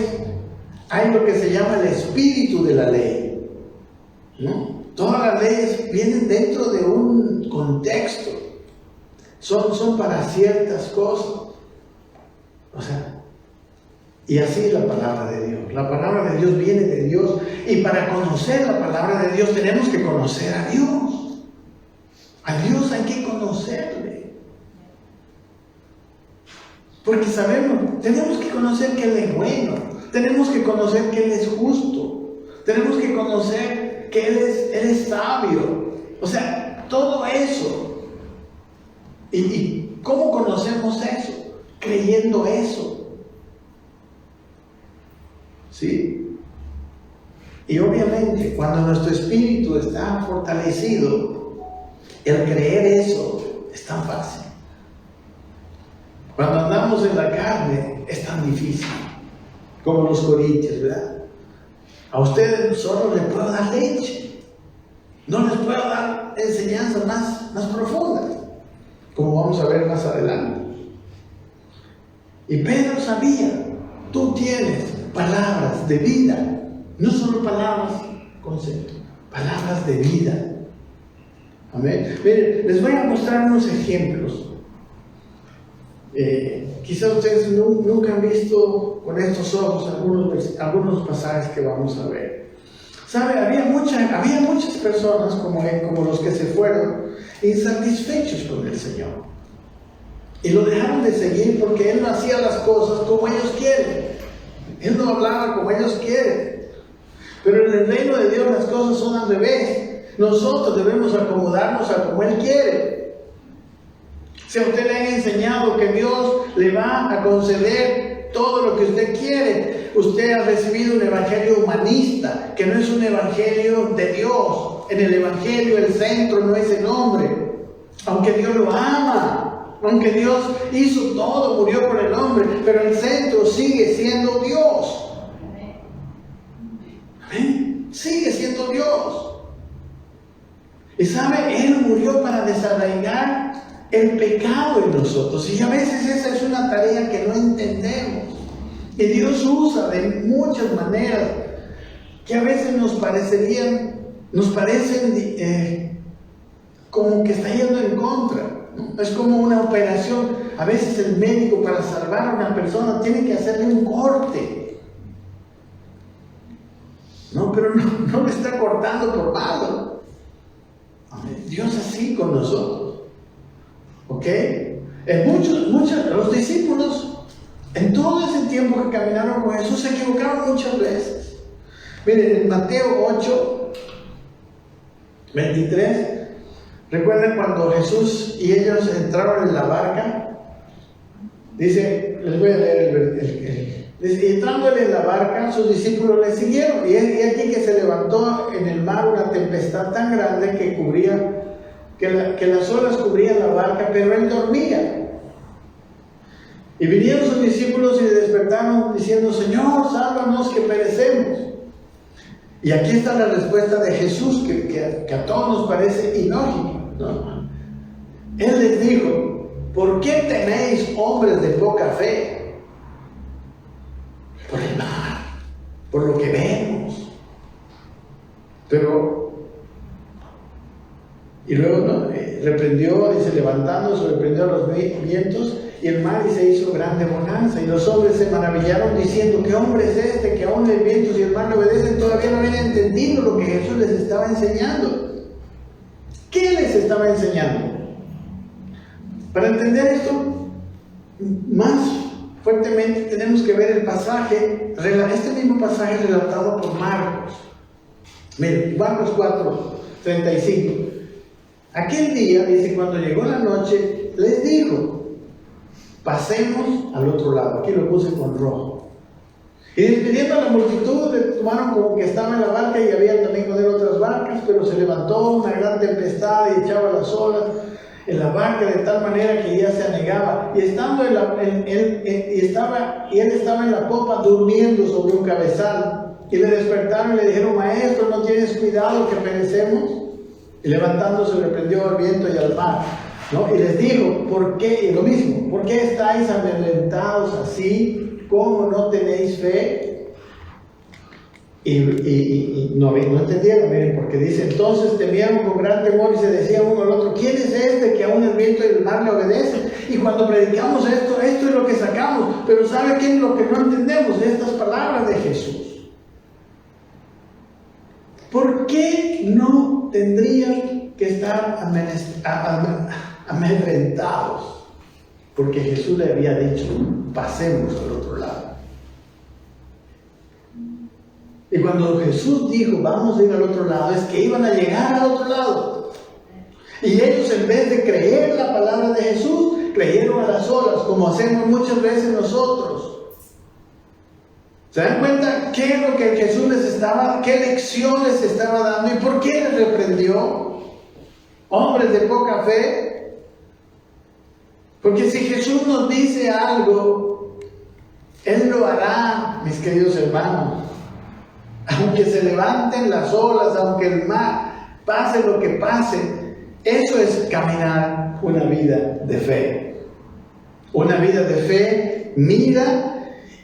hay lo que se llama el espíritu de la ley, ¿no? Todas las leyes vienen dentro de un contexto, son para ciertas cosas. O sea, y así es la palabra de Dios. La palabra de Dios viene de Dios, y para conocer la palabra de Dios tenemos que conocer a Dios. A Dios hay que conocerle. Porque sabemos, tenemos que conocer que Él es bueno, tenemos que conocer que Él es justo, tenemos que conocer que Él es sabio. O sea, todo eso. ¿Y cómo conocemos eso? Creyendo eso. ¿Sí? Y obviamente, cuando nuestro espíritu está fortalecido, el creer eso es tan fácil. Cuando andamos en la carne es tan difícil, como los corintios, ¿verdad? A ustedes solo les puedo dar leche, no les puedo dar enseñanzas más profundas, como vamos a ver más adelante. Y Pedro sabía, tú tienes palabras de vida, no solo palabras, concepto, palabras de vida. Amén. Miren, les voy a mostrar unos ejemplos. Quizás ustedes nunca han visto con estos ojos algunos pasajes que vamos a ver. ¿Sabe? Había muchas personas como los que se fueron insatisfechos con el Señor. Y lo dejaron de seguir porque Él no hacía las cosas como ellos quieren. Él no hablaba como ellos quieren. Pero en el reino de Dios las cosas son al revés. Nosotros debemos acomodarnos a como Él quiere. Si a usted le han enseñado que Dios le va a conceder todo lo que usted quiere, usted ha recibido un evangelio humanista, que no es un evangelio de Dios. En el evangelio el centro no es el hombre, aunque Dios lo ama, aunque Dios hizo todo, murió por el hombre, pero el centro sigue siendo Dios. Amén. Sigue siendo Dios. Y sabe, Él murió para desarraigar el pecado en nosotros, y a veces esa es una tarea que no entendemos, y Dios usa de muchas maneras que a veces nos parecen como que está yendo en contra, ¿no? Es como una operación. A veces el médico, para salvar a una persona, tiene que hacerle un corte, ¿no? Pero no le está cortando por malo. Dios así con nosotros, ¿ok? Los discípulos, en todo ese tiempo que caminaron con Jesús, se equivocaron muchas veces. Miren, en Mateo 8, 23, recuerden cuando Jesús y ellos entraron en la barca. Dice, les voy a leer dice, y entrándole en la barca, sus discípulos le siguieron. Y aquí que se levantó en el mar una tempestad tan grande que las olas cubrían la barca, pero él dormía. Y vinieron sus discípulos y le despertaron diciendo: Señor, sálvanos que perecemos. Y aquí está la respuesta de Jesús, que a todos nos parece ilógica, ¿no? Él les dijo: ¿por qué tenéis, hombres de poca fe? Por el mar, por lo que vemos. Y luego, ¿no? Reprendió, dice, levantándose, reprendió los vientos y el mar, y se hizo grande bonanza. Y los hombres se maravillaron diciendo: ¿qué hombre es este que aún los vientos y el mar le obedecen? Todavía no habían entendido lo que Jesús les estaba enseñando. ¿Qué les estaba enseñando? Para entender esto más fuertemente tenemos que ver el pasaje, este mismo pasaje relatado por Marcos. Miren, Marcos 4:35. Aquel día, dice, cuando llegó la noche, les dijo: pasemos al otro lado. Aquí lo puse con rojo. Y despidiendo a la multitud, le tomaron como que estaba en la barca, y había también con él otras barcas, pero se levantó una gran tempestad y echaba las olas en la barca de tal manera que ya se anegaba. Y él estaba en la popa durmiendo sobre un cabezal. Y le despertaron y le dijeron: Maestro, ¿no tienes cuidado que perecemos? Y levantándose reprendió al viento y al mar, ¿no? Y les dijo: ¿por qué? Y lo mismo, ¿por qué estáis amedrentados así? ¿Cómo no tenéis fe? Y no entendieron, miren, porque dice: entonces temieron con gran temor y se decían uno al otro: ¿quién es este que aún el viento y el mar le obedecen? Y cuando predicamos esto es lo que sacamos. Pero ¿sabe qué es lo que no entendemos? Estas palabras de Jesús. ¿Por qué no tendrían que estar amedrentados? Porque Jesús le había dicho: pasemos al otro lado. Y cuando Jesús dijo: vamos a ir al otro lado, es que iban a llegar al otro lado. Y ellos, en vez de creer la palabra de Jesús, creyeron a las olas, como hacemos muchas veces nosotros. ¿Se dan cuenta qué es lo que Jesús qué lección les estaba dando y por qué les reprendió? Hombres de poca fe. Porque si Jesús nos dice algo, Él lo hará, mis queridos hermanos. Aunque se levanten las olas, aunque el mar pase lo que pase, eso es caminar una vida de fe. Una vida de fe mira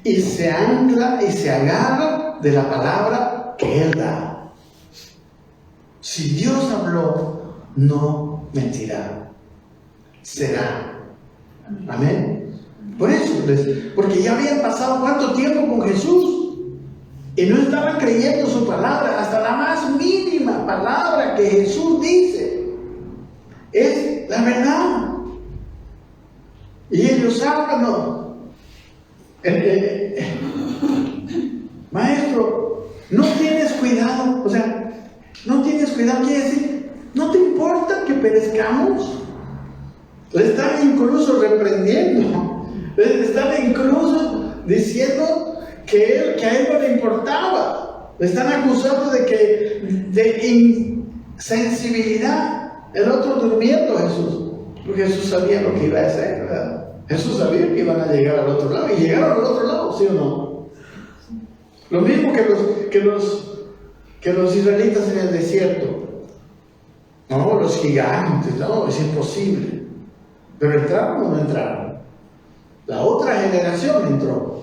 y se ancla y se agarra de la palabra que Él da. Si Dios habló, no mentirá, será. Amén. Por eso, porque ya habían pasado ¿cuánto tiempo con Jesús? Y no estaban creyendo su palabra. Hasta la más mínima palabra que Jesús dice es la verdad. Y ellos saben, ¿no? Maestro, no tienes cuidado. O sea, no tienes cuidado quiere decir: ¿no te importa que perezcamos? Le están incluso reprendiendo. Le están incluso diciendo que a él no le importaba. Le están acusando de insensibilidad. El otro durmiendo, Jesús. Porque Jesús sabía lo que iba a hacer, ¿verdad? Jesús sabía que iban a llegar al otro lado. Y llegaron al otro lado, ¿sí o no? Lo mismo que los israelitas en el desierto. No, los gigantes, no, es imposible. Pero ¿entraron o no entraron? La otra generación entró.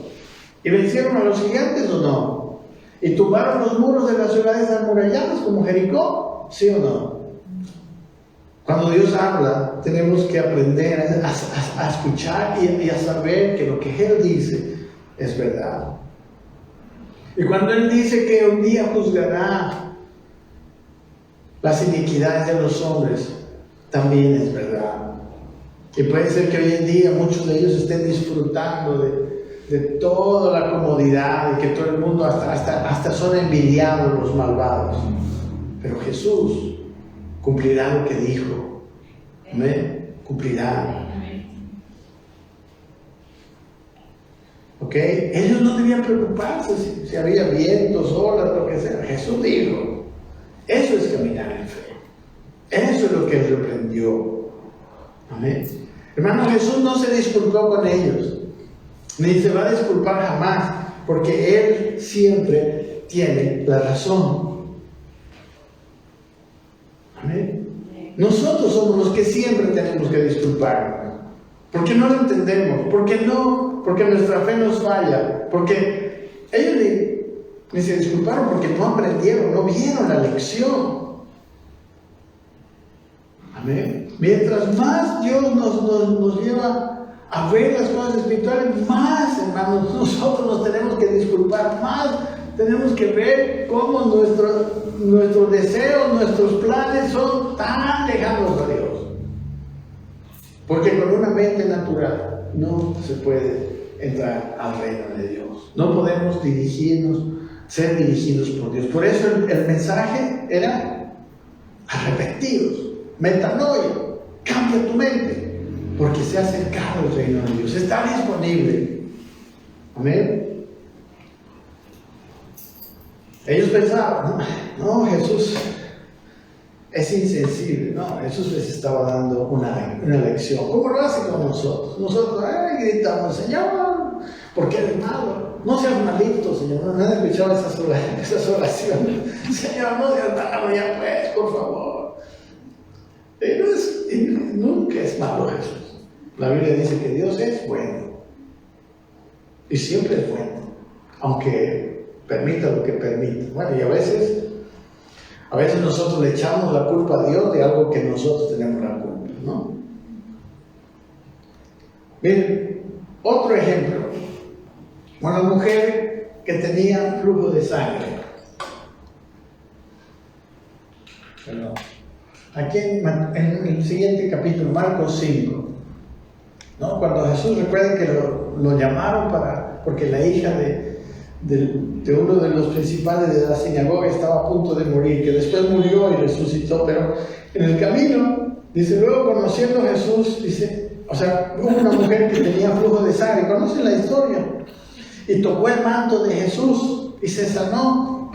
¿Y vencieron a los gigantes o no? Y tumbaron los muros de las ciudades amuralladas como Jericó, ¿sí o no? Cuando Dios habla, tenemos que aprender a escuchar y a saber que lo que Él dice es verdad. Y cuando Él dice que un día juzgará las iniquidades de los hombres, también es verdad. Y puede ser que hoy en día muchos de ellos estén disfrutando de toda la comodidad y que todo el mundo hasta son envidiados los malvados. Pero Jesús cumplirá lo que dijo. Amén. Cumplirá. ¿Ok? Ellos no debían preocuparse si había vientos, olas, lo que sea. Jesús dijo. Eso es caminar en fe. Eso es lo que Él reprendió. Amén. Hermano, Jesús no se disculpó con ellos. Ni se va a disculpar jamás. Porque Él siempre tiene la razón. Amén. Nosotros somos los que siempre tenemos que disculpar. Porque no lo entendemos. Porque nuestra fe nos falla. Porque ellos ni se disculparon porque no aprendieron, no vieron la lección. Amén. Mientras más Dios nos lleva a ver las cosas espirituales, más, hermanos, nosotros nos tenemos que disculpar, más tenemos que ver cómo nuestros deseos, nuestros planes son tan lejanos a Dios. Porque con una mente natural no se puede entrar al reino de Dios. No podemos ser dirigidos por Dios. Por eso el mensaje era arrepentidos. Metanoia, cambia tu mente, porque se ha acercado el reino de Dios, está disponible. Amén. Ellos pensaban, no, Jesús es insensible. No, Jesús les estaba dando una lección, como lo hace con nosotros. Nosotros gritamos, Señor, ¿por qué eres malo? No seas malito, Señor. No han escuchado esas oraciones. Señor, no seas malo, ya pues, por favor. Nunca es malo Jesús. La Biblia dice que Dios es bueno. Y siempre es bueno. Aunque permita lo que permita. Bueno, y a veces nosotros le echamos la culpa a Dios de algo que nosotros tenemos la culpa, ¿no? Miren, otro ejemplo. Una mujer que tenía flujo de sangre. Perdón. Aquí en el siguiente capítulo, Marcos 5, ¿no? Cuando Jesús, recuerden que lo llamaron porque la hija de uno de los principales de la sinagoga estaba a punto de morir, que después murió y resucitó, pero en el camino, dice, luego conociendo a Jesús, dice, hubo una mujer que tenía flujo de sangre, conocen la historia, y tocó el manto de Jesús y se sanó.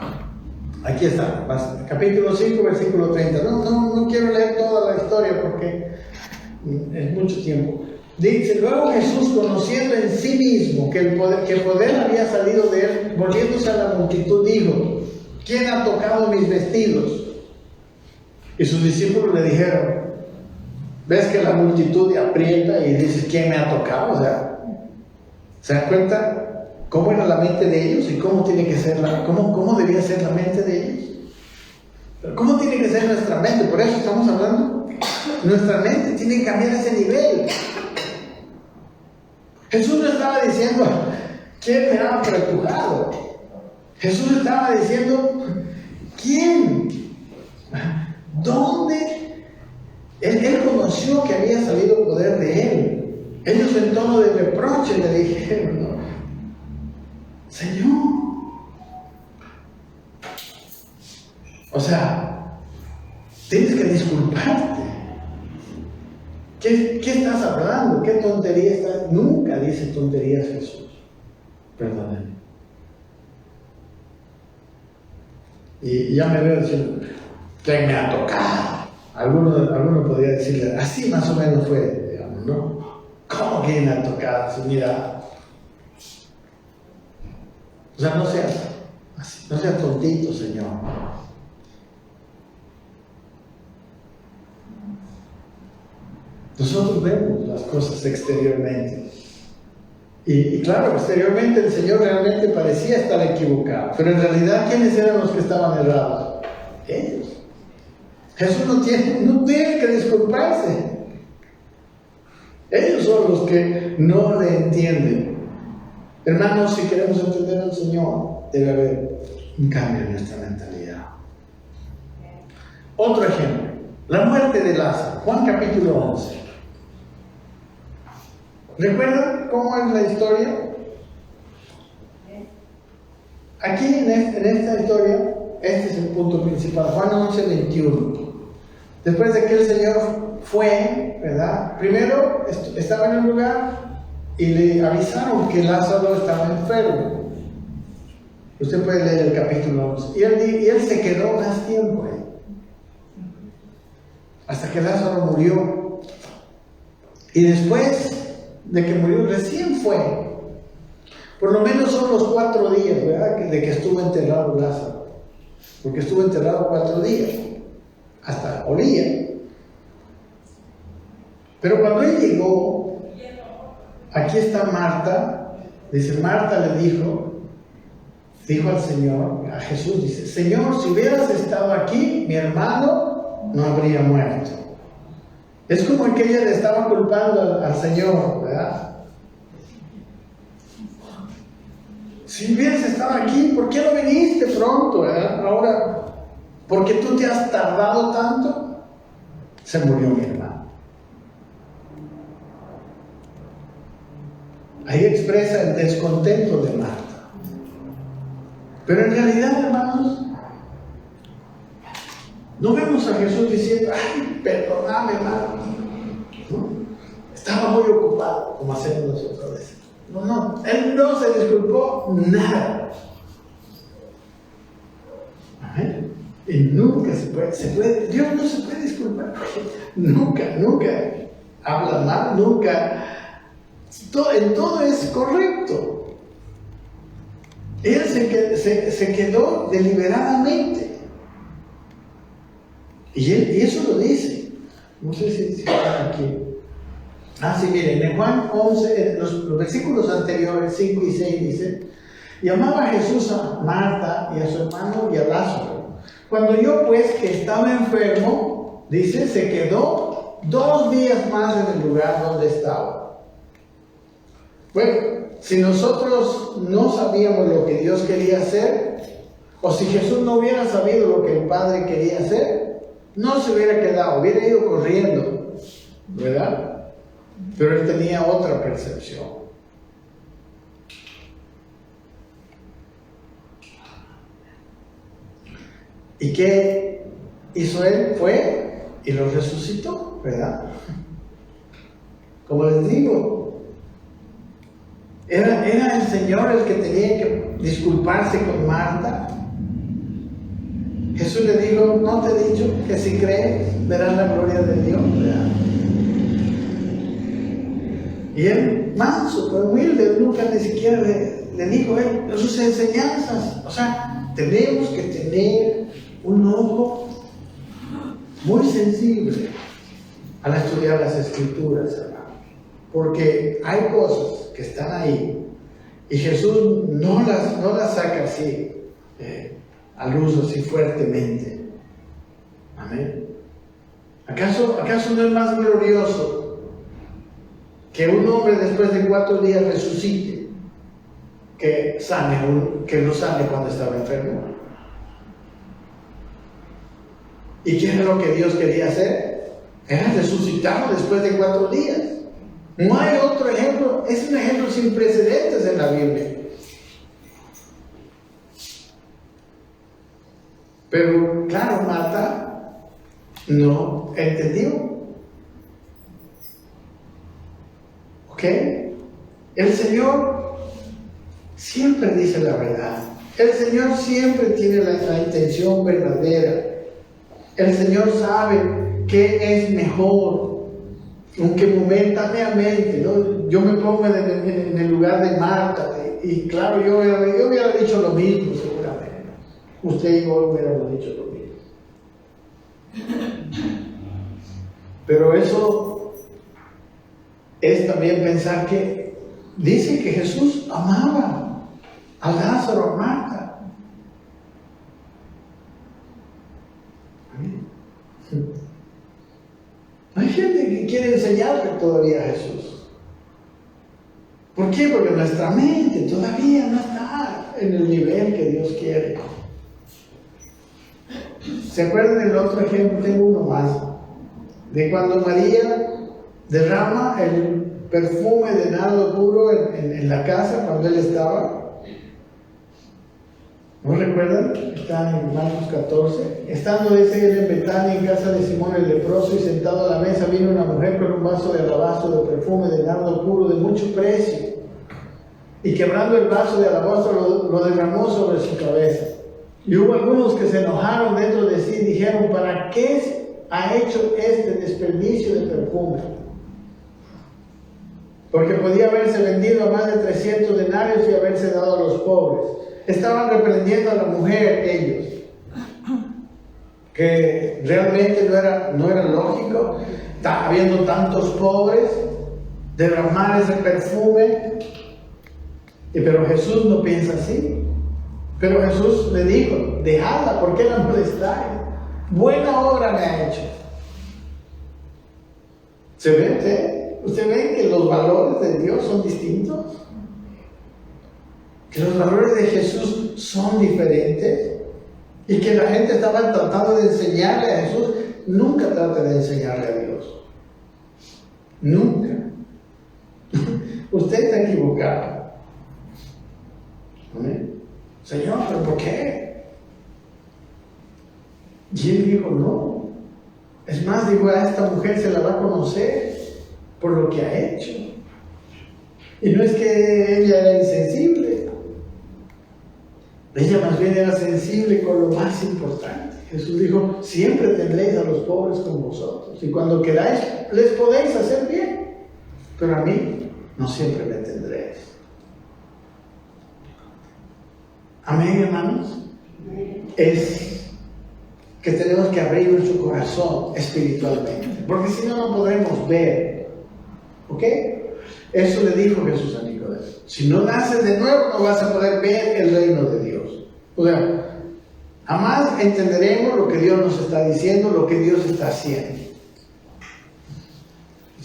Aquí está, capítulo 5, versículo 30. No quiero leer toda la historia porque es mucho tiempo. Dice, luego Jesús, conociendo en sí mismo que el poder había salido de él, volviéndose a la multitud, dijo, ¿quién ha tocado mis vestidos? Y sus discípulos le dijeron, ¿ves que la multitud aprieta y dice, ¿quién me ha tocado? ¿Se dan cuenta cómo era la mente de ellos y cómo tiene que ser cómo debía ser la mente de ellos? Pero ¿cómo tiene que ser nuestra mente? Por eso estamos hablando. Nuestra mente tiene que cambiar ese nivel. Jesús no estaba diciendo, ¿quién me ha apretujado? Jesús estaba diciendo, ¿quién? ¿Dónde? Él conoció que había salido poder de él. Ellos en tono de reproche le dijeron, ¿no? Señor, tienes que disculparte. ¿Qué estás hablando? ¿Qué tontería estás? Nunca dice tonterías Jesús. Perdóname. Y ya me veo diciendo, ¿quién me ha tocado? Alguno podría decirle, así más o menos fue, digamos, ¿no? ¿Cómo que me ha tocado? Mira, no seas tontito, Señor. Nosotros vemos las cosas exteriormente. Y claro, exteriormente el Señor realmente parecía estar equivocado, pero en realidad, ¿quiénes eran los que estaban errados? Ellos. Jesús no tiene que disculparse. Ellos son los que no le entienden. Hermanos, si queremos entender al Señor, debe haber un cambio en nuestra mentalidad. Otro ejemplo, la muerte de Lázaro, Juan capítulo 11. ¿Recuerdan cómo es la historia? Aquí en esta historia, este es el punto principal, Juan 11, 21. Después de que el Señor fue, ¿verdad? Primero estaba en un lugar y le avisaron que Lázaro estaba enfermo. Usted puede leer el capítulo 11. Y él se quedó más tiempo ahí, hasta que Lázaro murió. Y después de que murió, recién fue. Por lo menos son los 4 días, ¿verdad?, de que estuvo enterrado Lázaro. Porque estuvo enterrado 4 días. Hasta olía. Pero cuando él llegó, aquí está Marta. Dice, Marta le dijo al Señor, a Jesús, dice, Señor, si hubieras estado aquí, mi hermano no habría muerto. Es como que ella le estaba culpando al Señor, ¿verdad? Si hubieras estado aquí, ¿por qué no viniste pronto, ¿verdad? Ahora, porque tú te has tardado tanto, se murió mi hermano. Ahí expresa el descontento de Marta. Pero en realidad, hermanos, no vemos a Jesús diciendo, ay, perdóname, hermano. ¿No? Estaba muy ocupado, como hacemos nosotros a veces. No, él no se disculpó nada. Amén. Y nunca se puede, Dios no se puede disculpar. Nunca habla mal, nunca. En todo es correcto. Él se quedó deliberadamente. Y eso lo dice. No sé si está aquí. Sí, miren, en Juan 11, los versículos anteriores, 5 y 6, dice: y amaba a Jesús a Marta y a su hermano y a Lázaro. Cuando yo, pues, que estaba enfermo, dice, se quedó 2 días más en el lugar donde estaba. Bueno, si nosotros no sabíamos lo que Dios quería hacer, o si Jesús no hubiera sabido lo que el Padre quería hacer, no se hubiera quedado, hubiera ido corriendo, ¿verdad? Pero él tenía otra percepción. ¿Y qué hizo él? Fue y lo resucitó, ¿verdad? Como les digo, era el Señor el que tenía que disculparse con Marta. Jesús le dijo, ¿no te he dicho que si crees verás la gloria de Dios? ¿Verdad? Y él, manso, pero humilde, nunca ni siquiera le dijo sus enseñanzas. O sea, tenemos que tener un ojo muy sensible al estudiar las Escrituras, hermano. Porque hay cosas que están ahí y Jesús no las saca así, a luz así fuertemente. Amén. ¿Acaso no es más glorioso que un hombre después de 4 días resucite que no sane cuando estaba enfermo? ¿Y qué es lo que Dios quería hacer? Era resucitarlo después de 4 días. No hay otro ejemplo, es un ejemplo sin precedentes en la Biblia. Pero claro, Marta no entendió. ¿Ok? El Señor siempre dice la verdad. El Señor siempre tiene la intención verdadera. El Señor sabe qué es mejor, aunque momentáneamente, ¿no? Yo me pongo en el lugar de Marta y claro, yo hubiera dicho lo mismo seguramente. Usted y yo hubiéramos dicho lo mismo. Pero eso es también pensar que dice que Jesús amaba a Lázaro, a Marta. Hay gente que quiere enseñarle todavía a Jesús. ¿Por qué? Porque nuestra mente todavía no está en el nivel que Dios quiere. ¿Se acuerdan del otro ejemplo? Tengo uno más. De cuando María derrama el perfume de nardo puro en la casa cuando él estaba. ¿No recuerdan? Está en Marcos 14. Estando ese él en Betania, en casa de Simón el leproso, y sentado a la mesa, vino una mujer con un vaso de alabastro de perfume de nardo puro de mucho precio. Y quebrando el vaso de alabastro lo derramó sobre su cabeza. Y hubo algunos que se enojaron dentro de sí y dijeron: ¿para qué ha hecho este desperdicio de perfume? Porque podía haberse vendido a más de 300 denarios y haberse dado a los pobres. Estaban reprendiendo a la mujer ellos, que realmente no era lógico, habiendo tantos pobres, derramar ese perfume. Pero Jesús no piensa así. Pero Jesús le dijo: dejadla, ¿por qué la molestáis? Buena obra me ha hecho. ¿Se ve usted? ¿Usted ve que los valores de Dios son distintos? Que los valores de Jesús son diferentes. Y que la gente estaba tratando de enseñarle a Jesús. Nunca trate de enseñarle a Dios. Nunca. Usted está equivocado. ¿Amén? Señor, ¿pero por qué? Y él dijo: no. Es más, digo, a esta mujer se la va a conocer por lo que ha hecho. Y no es que ella era insensible. Ella más bien era sensible con lo más importante. Jesús dijo: siempre tendréis a los pobres con vosotros. Y cuando queráis, les podéis hacer bien. Pero a mí no siempre me tendréis. Amén, hermanos. Es que tenemos que abrir nuestro corazón espiritualmente, porque si no, no podremos ver. ¿Ok? Eso le dijo Jesús a Nicodemo: si no naces de nuevo, no vas a poder ver el reino de Dios. O sea, jamás entenderemos lo que Dios nos está diciendo, lo que Dios está haciendo.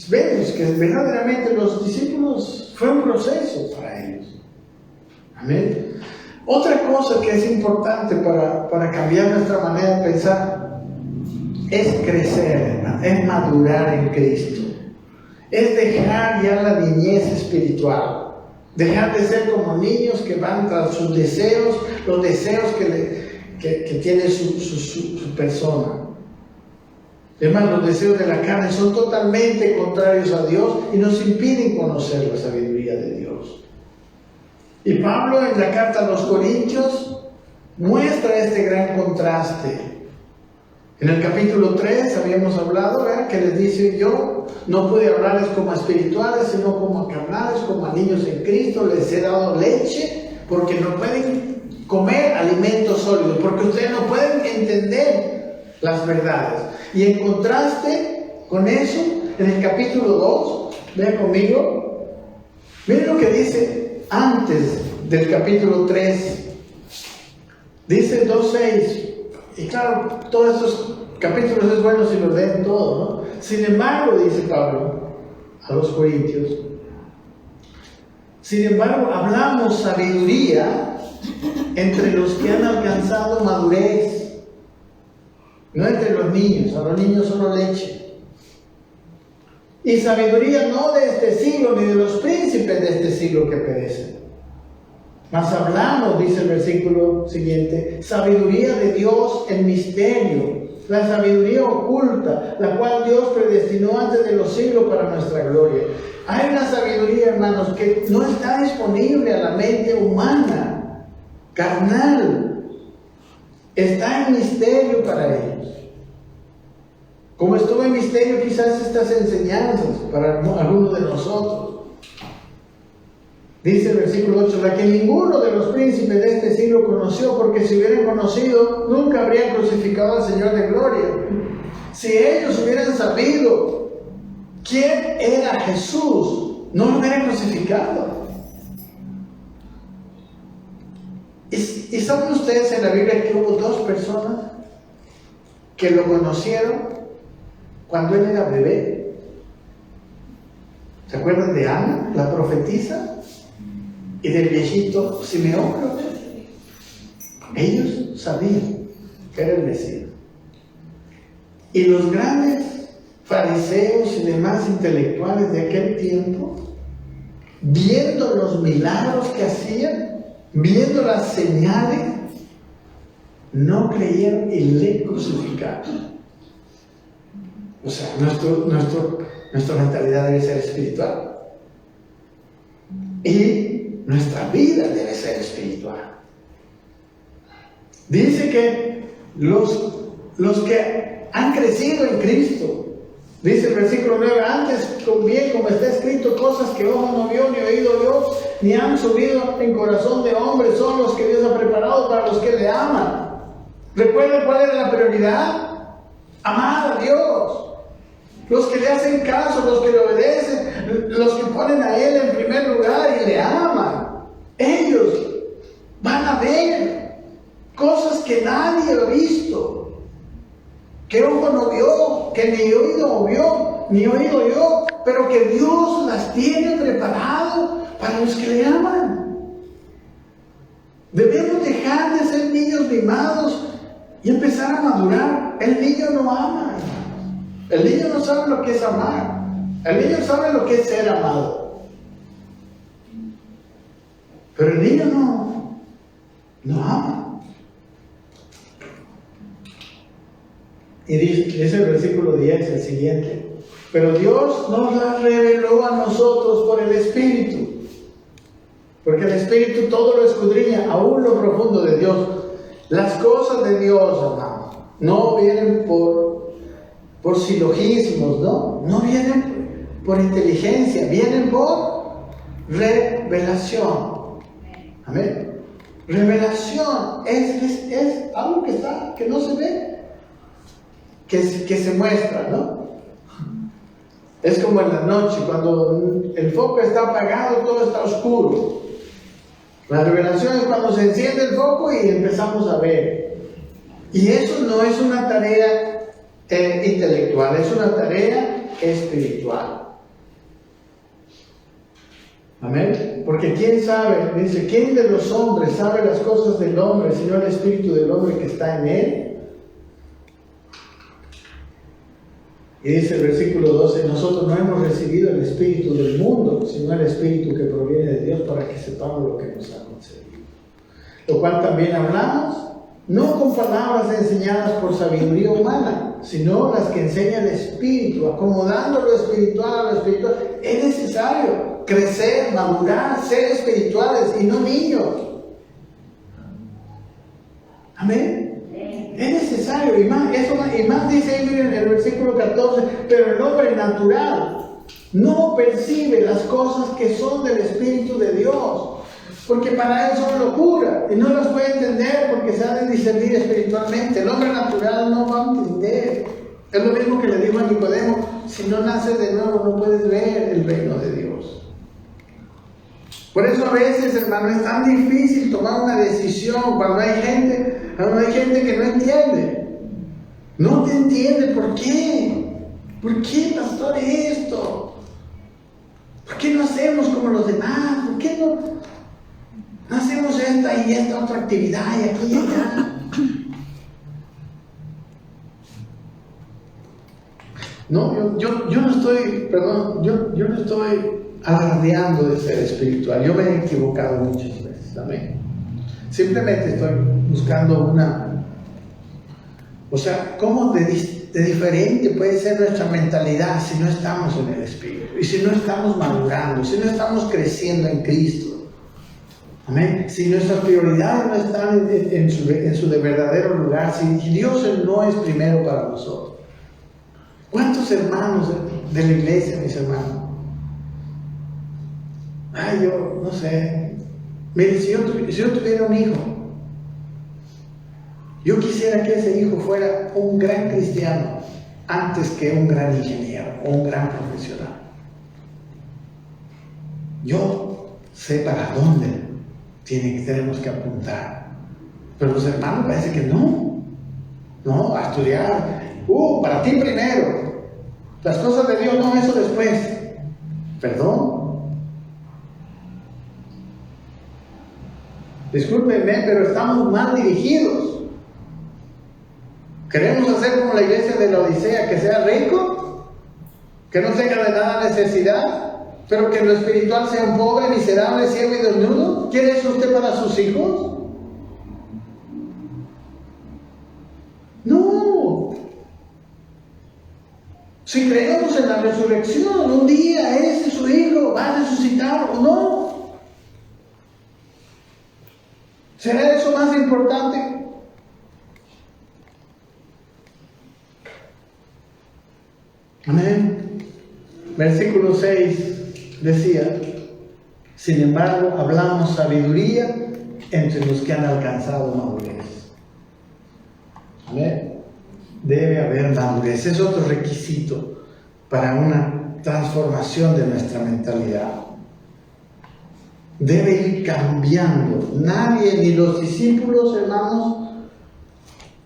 Vemos que verdaderamente los discípulos fue un proceso para ellos. Amén. Otra cosa que es importante para cambiar nuestra manera de pensar es crecer, es madurar en Cristo. Es dejar ya la niñez espiritual. Dejar de ser como niños que van tras sus deseos, los deseos que tiene su persona. Además, los deseos de la carne son totalmente contrarios a Dios y nos impiden conocer la sabiduría de Dios. Y Pablo en la carta a los Corintios muestra este gran contraste. En el capítulo 3 habíamos hablado, ¿verdad?, que les dice: yo no pude hablarles como a espirituales, sino como a carnales, como a niños en Cristo. Les he dado leche porque no pueden comer alimentos sólidos, porque ustedes no pueden entender las verdades. Y en contraste con eso, en el capítulo 2, vean conmigo, miren lo que dice antes del capítulo 3. Dice 2:6. Y claro, todos estos capítulos es bueno si los leen todos, ¿no? Sin embargo, dice Pablo a los Corintios, sin embargo, hablamos sabiduría entre los que han alcanzado madurez, no entre los niños. A los niños solo leche. Y sabiduría no de este siglo, ni de los príncipes de este siglo que perecen. Mas hablamos, dice el versículo siguiente, sabiduría de Dios en misterio, la sabiduría oculta, la cual Dios predestinó antes de los siglos para nuestra gloria. Hay una sabiduría, hermanos, que no está disponible a la mente humana, carnal. Está en misterio para ellos. Como estuvo en misterio quizás estas enseñanzas para algunos de nosotros. Dice el versículo 8, la que ninguno de los príncipes de este siglo conoció, porque si hubieran conocido, nunca habrían crucificado al Señor de gloria. Si ellos hubieran sabido quién era Jesús, no lo hubieran crucificado. ¿Y saben ustedes en la Biblia que hubo dos personas que lo conocieron cuando él era bebé? ¿Se acuerdan de Ana, la profetisa? Y del viejito Simeón, creo que. Ellos sabían que era el Mesías. Y los grandes fariseos y demás intelectuales de aquel tiempo, viendo los milagros que hacían, viendo las señales, no creyeron y le crucificaron. O sea, nuestra mentalidad debe ser espiritual. Y nuestra vida debe ser espiritual. Dice que los que han crecido en Cristo, dice el versículo 9, antes bien como está escrito, cosas que ojo no vio, ni oído vio, ni han subido en corazón de hombre, son los que Dios ha preparado para los que le aman. ¿Recuerdan cuál era la prioridad? Amar a Dios. Los que le hacen caso, los que le obedecen, los que ponen a Él en primer lugar y le aman. Ellos van a ver cosas que nadie ha visto, que ojo no vio, que ni oído vio, ni oído yo, pero que Dios las tiene preparado para los que le aman. Debemos dejar de ser niños mimados y empezar a madurar. El niño no ama. El niño no sabe lo que es amar. El niño sabe lo que es ser amado. Pero el niño no ama. Y dice el versículo 10, el siguiente. Pero Dios nos la reveló a nosotros por el Espíritu. Porque el Espíritu todo lo escudriña, aún lo profundo de Dios. Las cosas de Dios, hermano, no vienen por silogismos, no vienen por inteligencia, vienen por revelación. Amén. Revelación es algo que no se ve, que se muestra, ¿no? Es como en la noche, cuando el foco está apagado, todo está oscuro. La revelación es cuando se enciende el foco y empezamos a ver. Y eso no es una tarea intelectual, es una tarea espiritual. Amén. Porque quién sabe, dice, ¿quién de los hombres sabe las cosas del hombre, sino el espíritu del hombre que está en él? Y dice el versículo 12, nosotros no hemos recibido el espíritu del mundo, sino el espíritu que proviene de Dios, para que sepamos lo que nos ha concedido. Lo cual también hablamos, no con palabras enseñadas por sabiduría humana, sino las que enseña el Espíritu, acomodando lo espiritual a lo espiritual. Es necesario crecer, madurar, ser espirituales y no niños. Amén. Es necesario, y más dice ahí en el versículo 14, pero el hombre natural no percibe las cosas que son del Espíritu de Dios, porque para él son locura, y no las puede entender porque se ha de discernir espiritualmente. El hombre natural no va a entender. Es lo mismo que le dijo a Nicodemo, si no naces de nuevo no puedes ver el reino de Dios. Por eso a veces, hermano, es tan difícil tomar una decisión cuando hay gente que no entiende. No te entiende. ¿Por qué? ¿Por qué, pastor, esto? ¿Por qué no hacemos como los demás? ¿Por qué no hacemos esta y esta otra actividad y aquí y allá? No, yo no estoy, yo no estoy alardeando de ser espiritual. Yo me he equivocado muchas veces, amén. Simplemente estoy buscando ¿cómo de diferente puede ser nuestra mentalidad si no estamos en el Espíritu? Y si no estamos madurando, si no estamos creciendo en Cristo. Amén. Si nuestras prioridades no están en su verdadero lugar, si Dios no es primero para nosotros. ¿Cuántos hermanos de la iglesia, mis hermanos? Yo no sé. Mire, si yo tuviera un hijo, yo quisiera que ese hijo fuera un gran cristiano antes que un gran ingeniero o un gran profesional. Yo sé para dónde tenemos que apuntar. Pero los hermanos parece que no. No, a estudiar. Para ti primero. Las cosas de Dios, no, eso después. Perdón. Discúlpenme, pero estamos mal dirigidos. Queremos hacer como la iglesia de la Odisea, que sea rico, que no tenga de nada necesidad, pero que en lo espiritual sea un pobre, miserable, ciego y desnudo. ¿Quiere eso usted para sus hijos? No. Si creemos en la resurrección, un día ese su hijo va a resucitar o no. ¿Será eso más importante? Amén. Versículo 6 decía: sin embargo, hablamos sabiduría entre los que han alcanzado madurez. Amén. Debe haber madurez. Es otro requisito para una transformación de nuestra mentalidad. Debe ir cambiando. Nadie, ni los discípulos, hermanos,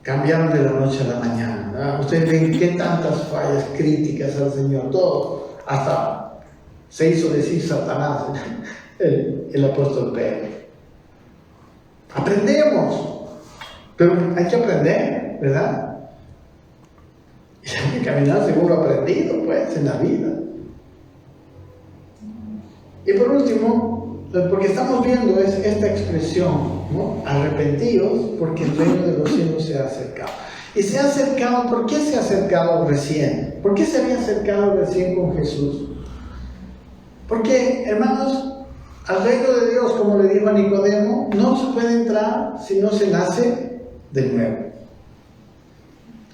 cambiaron de la noche a la mañana, ¿verdad? Ustedes ven qué tantas fallas, críticas al Señor, todo, hasta se hizo decir Satanás, el apóstol Pedro. Aprendemos, pero hay que aprender, ¿verdad? Y hay que caminar según lo aprendido, pues, en la vida. Y por último, porque estamos viendo esta expresión, ¿no? Arrepentidos porque el reino de los cielos se ha acercado. Y se ha acercado, ¿por qué se ha acercado recién? ¿Por qué se había acercado recién con Jesús? Porque, hermanos, al reino de Dios, como le dijo a Nicodemo, no se puede entrar si no se nace de nuevo.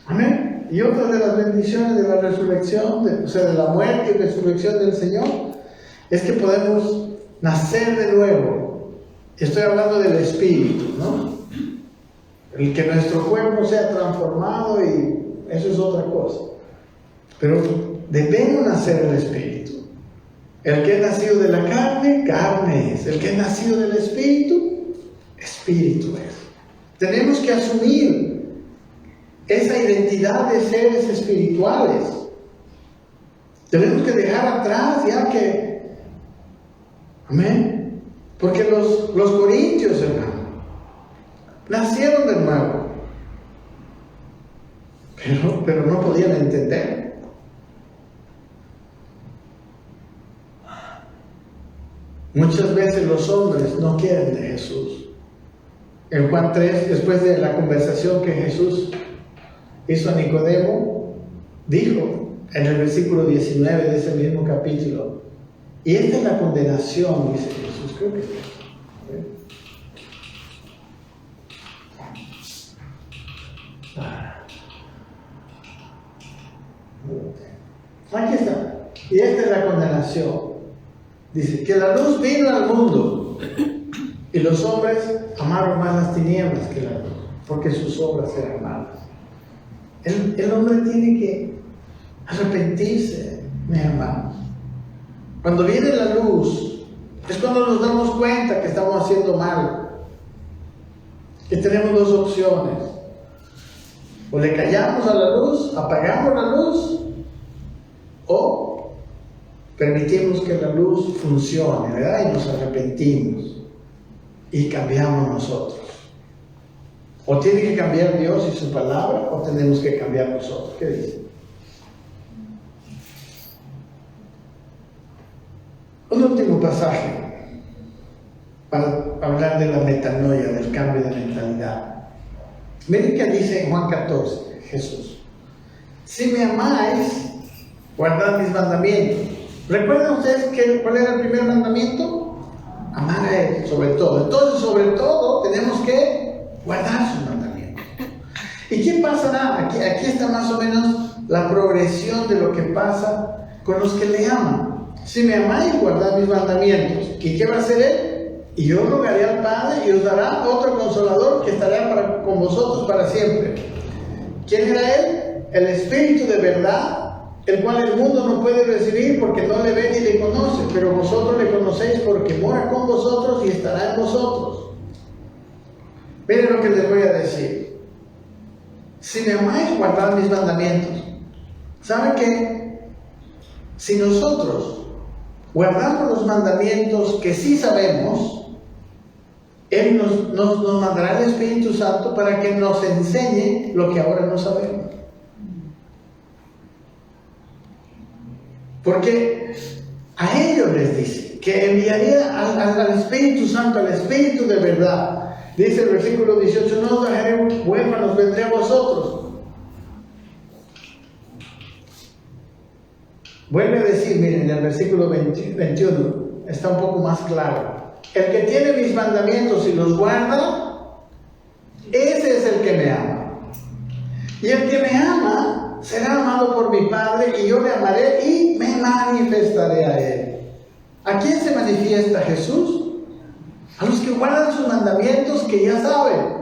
Amén. Y otra de las bendiciones de la resurrección, de la muerte y resurrección del Señor, es que podemos nacer de nuevo. Estoy hablando del Espíritu, ¿no? El que nuestro cuerpo sea transformado, y eso es otra cosa. Pero debemos nacer del Espíritu. El que es nacido de la carne, carne es. El que es nacido del Espíritu, Espíritu es. Tenemos que asumir esa identidad de seres espirituales. Tenemos que dejar atrás ya que... Amén. Porque los corintios, hermano, nacieron de nuevo, pero no podían entender. Muchas veces los hombres no quieren de Jesús. En Juan 3, después de la conversación que Jesús hizo a Nicodemo, dijo en el versículo 19 de ese mismo capítulo: y esta es la condenación, dice Jesús. Creo que es esto. Aquí está. Y esta es la condenación. Dice que la luz vino al mundo y los hombres amaron más las tinieblas que la luz, porque sus obras eran malas. El hombre tiene que arrepentirse, mis hermanos. Cuando viene la luz, es cuando nos damos cuenta que estamos haciendo mal, que tenemos dos opciones: o le callamos a la luz, apagamos la luz, o permitimos que la luz funcione, ¿verdad? Y nos arrepentimos y cambiamos nosotros. O tiene que cambiar Dios y su palabra, o tenemos que cambiar nosotros. ¿Qué dice? Un último pasaje para hablar de la metanoia, del cambio de mentalidad. Miren que dice en Juan 14, Jesús: si me amáis, guardad mis mandamientos. ¿Recuerdan ustedes cuál era el primer mandamiento? Amar a Él sobre todo. Entonces, sobre todo, tenemos que guardar sus mandamientos. ¿Y qué pasará? Aquí está más o menos la progresión de lo que pasa con los que le aman. Si me amáis, guardad mis mandamientos. ¿Y qué va a hacer Él? Y yo rogaré al Padre y os dará otro consolador que estará con vosotros para siempre. ¿Quién era Él? El Espíritu de verdad, el cual el mundo no puede recibir porque no le ve ni le conoce, pero vosotros le conocéis porque mora con vosotros y estará en vosotros. Miren lo que les voy a decir. Si me amáis, guardad mis mandamientos. ¿Saben qué? Si nosotros guardamos los mandamientos que sí sabemos, Él nos mandará el Espíritu Santo para que nos enseñe lo que ahora no sabemos. Porque a ellos les dice que enviaría al Espíritu Santo, al Espíritu de verdad. Dice el versículo 18, no os dejaré huérfanos, vendré a vosotros. Vuelve a decir, miren, en el versículo 21, está un poco más claro. El que tiene mis mandamientos y los guarda, ese es el que me ama. Y el que me ama será amado por mi Padre, y yo le amaré y me manifestaré a él. ¿A quién se manifiesta Jesús? A los que guardan sus mandamientos, que ya saben.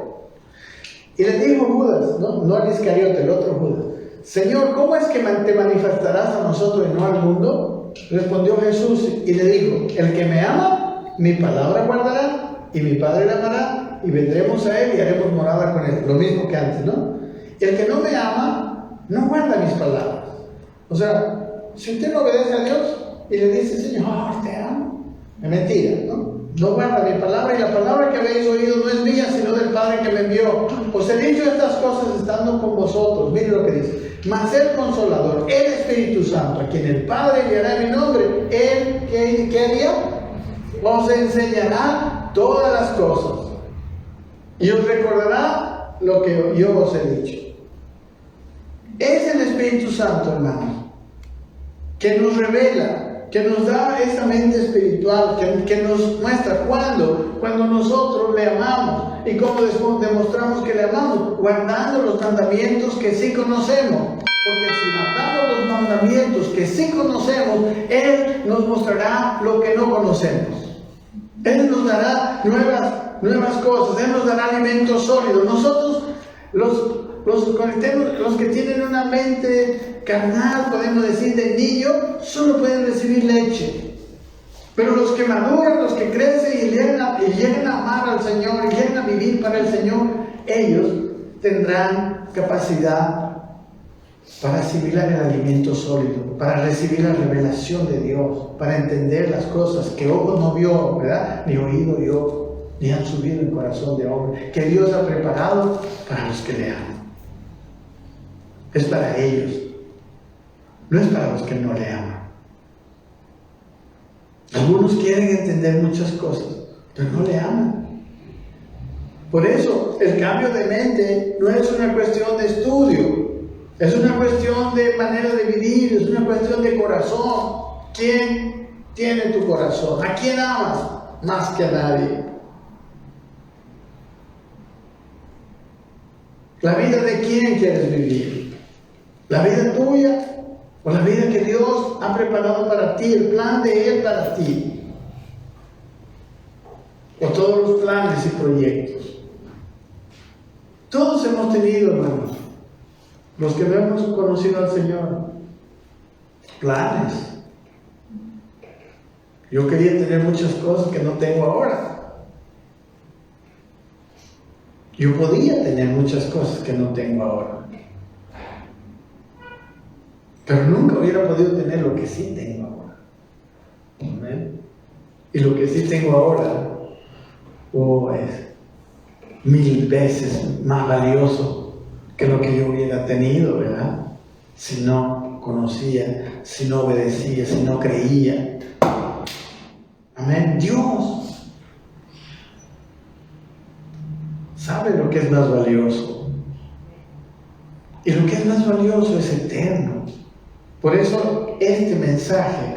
Y le dijo Judas, no al Iscariote, el otro Judas: Señor, ¿cómo es que te manifestarás a nosotros y no al mundo? Respondió Jesús y le dijo: el que me ama, mi palabra guardará, y mi Padre le amará, y vendremos a él y haremos morada con él. Lo mismo que antes, ¿no? El que no me ama, no guarda mis palabras. O sea, si usted no obedece a Dios y le dice: Señor, te amo, es mentira, ¿no? No guarda mi palabra, y la palabra que habéis oído no es mía, sino del Padre que me envió. Os he dicho estas cosas estando con vosotros. Miren lo que dice: mas el Consolador, el Espíritu Santo, a quien el Padre enviará en mi nombre, Él, ¿qué haría? Os enseñará todas las cosas y os recordará lo que yo os he dicho. Es el Espíritu Santo, hermanos, que nos revela, que nos da esa mente espiritual, que nos muestra cuando nosotros le amamos. Y cómo demostramos que le amamos: guardando los mandamientos que sí conocemos. Porque si guardamos los mandamientos que sí conocemos, Él nos mostrará lo que no conocemos. Él nos dará nuevas cosas, Él nos dará alimento sólido. Nosotros, los que tienen una mente carnal, podemos decir, de niño, solo pueden recibir leche. Pero los que maduran, los que crecen y llegan a amar al Señor, y llegan a vivir para el Señor, ellos tendrán capacidad para asimilar el alimento sólido, para recibir la revelación de Dios, para entender las cosas que ojo no vio, ¿verdad? Ni oído oyó, ni han subido en el corazón de hombre, que Dios ha preparado para los que le aman. Es para ellos, no es para los que no le aman. Algunos quieren entender muchas cosas, pero no le aman. Por eso, el cambio de mente no es una cuestión de estudio, es una cuestión de manera de vivir, es una cuestión de corazón. ¿Quién tiene tu corazón? ¿A quién amas más que a nadie? ¿La vida de quién quieres vivir? ¿La vida tuya o la vida que Dios ha preparado para ti, el plan de Él para ti? ¿O todos los planes y proyectos? Todos hemos tenido, hermanos, los que no hemos conocido al Señor, planes. Yo quería tener muchas cosas que no tengo ahora. Yo podía tener muchas cosas que no tengo ahora, pero nunca hubiera podido tener lo que sí tengo ahora. ¿Amén? Y lo que sí tengo ahora es 1000 veces más valioso que lo que yo hubiera tenido, ¿verdad? Si no conocía, si no obedecía, si no creía. Amén. Dios sabe lo que es más valioso. Y lo que es más valioso es eterno. Por eso este mensaje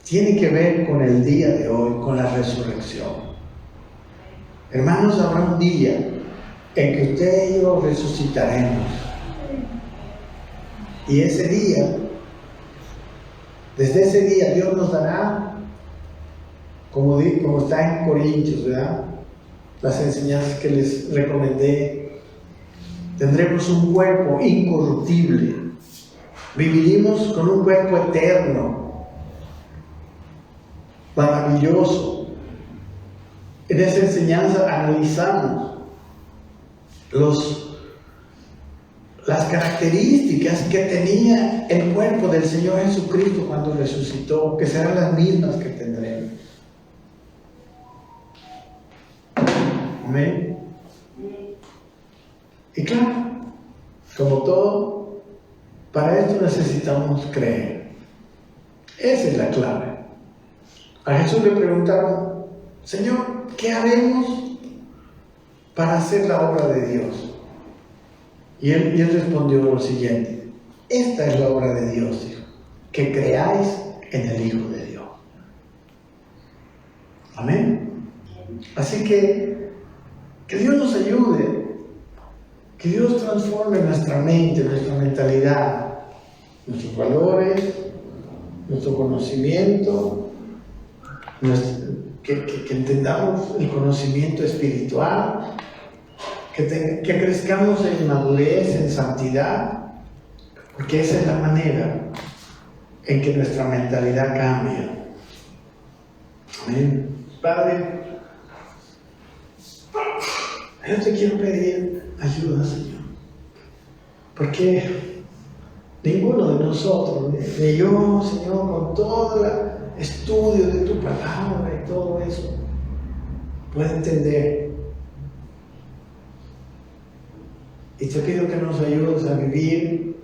tiene que ver con el día de hoy, con la resurrección. Hermanos, habrá un día en que usted y yo resucitaremos. Y ese día, desde ese día, Dios nos dará, como está en Corintios, ¿verdad? Las enseñanzas que les recomendé. Tendremos un cuerpo incorruptible. Viviremos con un cuerpo eterno, maravilloso. En esa enseñanza analizamos las características que tenía el cuerpo del Señor Jesucristo cuando resucitó, que serán las mismas que tendremos. Amén. Y claro, como todo, para esto necesitamos creer. Esa es la clave. A Jesús le preguntaron: Señor, ¿qué haremos para hacer la obra de Dios? Y él respondió lo siguiente: esta es la obra de Dios, dijo, que creáis en el Hijo de Dios. Amén. Así que Dios nos ayude, que Dios transforme nuestra mente, nuestra mentalidad, nuestros valores, nuestro conocimiento, que entendamos el conocimiento espiritual, que crezcamos en madurez, en santidad, porque esa es la manera en que nuestra mentalidad cambia. Amén. Padre, yo te quiero pedir ayuda, Señor, porque ninguno de nosotros, ni yo, Señor, con todo el estudio de tu palabra y todo eso, puede entender. Y te pido que nos ayudes a vivir,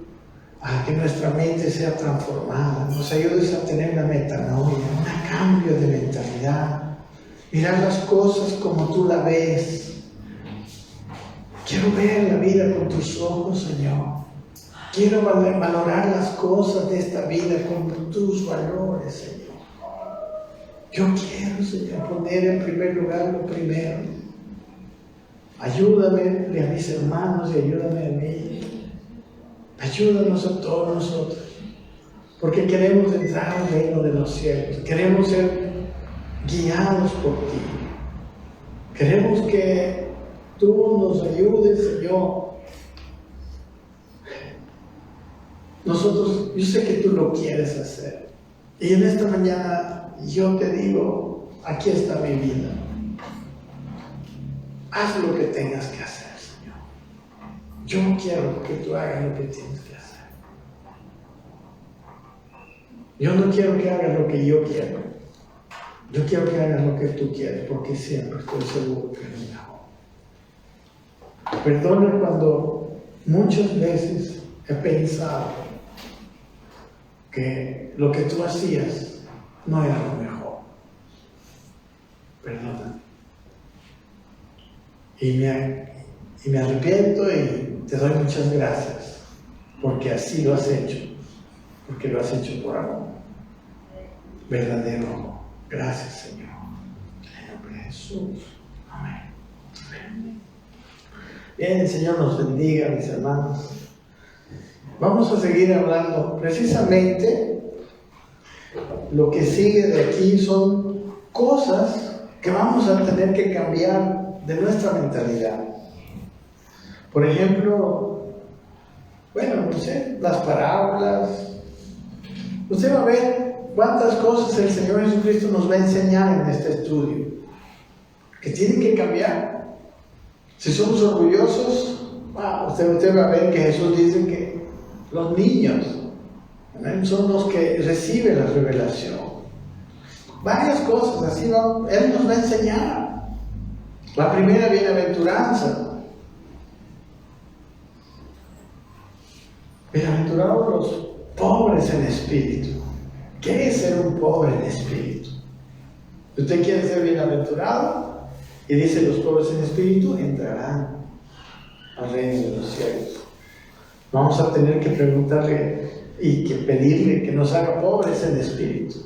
a que nuestra mente sea transformada, nos ayudes a tener una metanoia, un cambio de mentalidad, mirar las cosas como tú la ves. Quiero ver la vida con tus ojos, Señor. Quiero valorar las cosas de esta vida con tus valores, Señor. Yo quiero, Señor, poner en primer lugar lo primero. Ayúdame a mis hermanos y ayúdame a mí. Ayúdanos a todos nosotros, porque queremos entrar al reino de los cielos. Queremos ser guiados por ti. Queremos que tú nos ayudes, Señor. Yo sé que tú lo quieres hacer. Y en esta mañana yo te digo, aquí está mi vida. Haz lo que tengas que hacer, Señor. Yo quiero que tú hagas lo que tienes que hacer. Yo no quiero que hagas lo que yo quiero. Yo quiero que hagas lo que tú quieres, porque siempre estoy seguro que es mejor. Perdona cuando muchas veces he pensado que lo que tú hacías no era lo mejor. Perdona. Y me arrepiento y te doy muchas gracias, porque así lo has hecho, porque lo has hecho por amor, verdadero amor. Gracias, Señor. En el nombre de Jesús. Amén. Amén. Bien, el Señor nos bendiga, mis hermanos. Vamos a seguir hablando. Precisamente lo que sigue de aquí son cosas que vamos a tener que cambiar de nuestra mentalidad. Por ejemplo, no sé, las parábolas. Usted va a ver cuántas cosas el Señor Jesucristo nos va a enseñar en este estudio, que tienen que cambiar. Si somos orgullosos, usted va a ver que Jesús dice que los niños son los que reciben la revelación. Varias cosas así, Él nos va a enseñar. La primera bienaventuranza. Bienaventurados los pobres en espíritu. ¿Qué es ser un pobre en espíritu? ¿Usted quiere ser bienaventurado? Y dice: los pobres en espíritu entrarán al reino de los cielos. Vamos a tener que preguntarle y que pedirle que nos haga pobres en espíritu.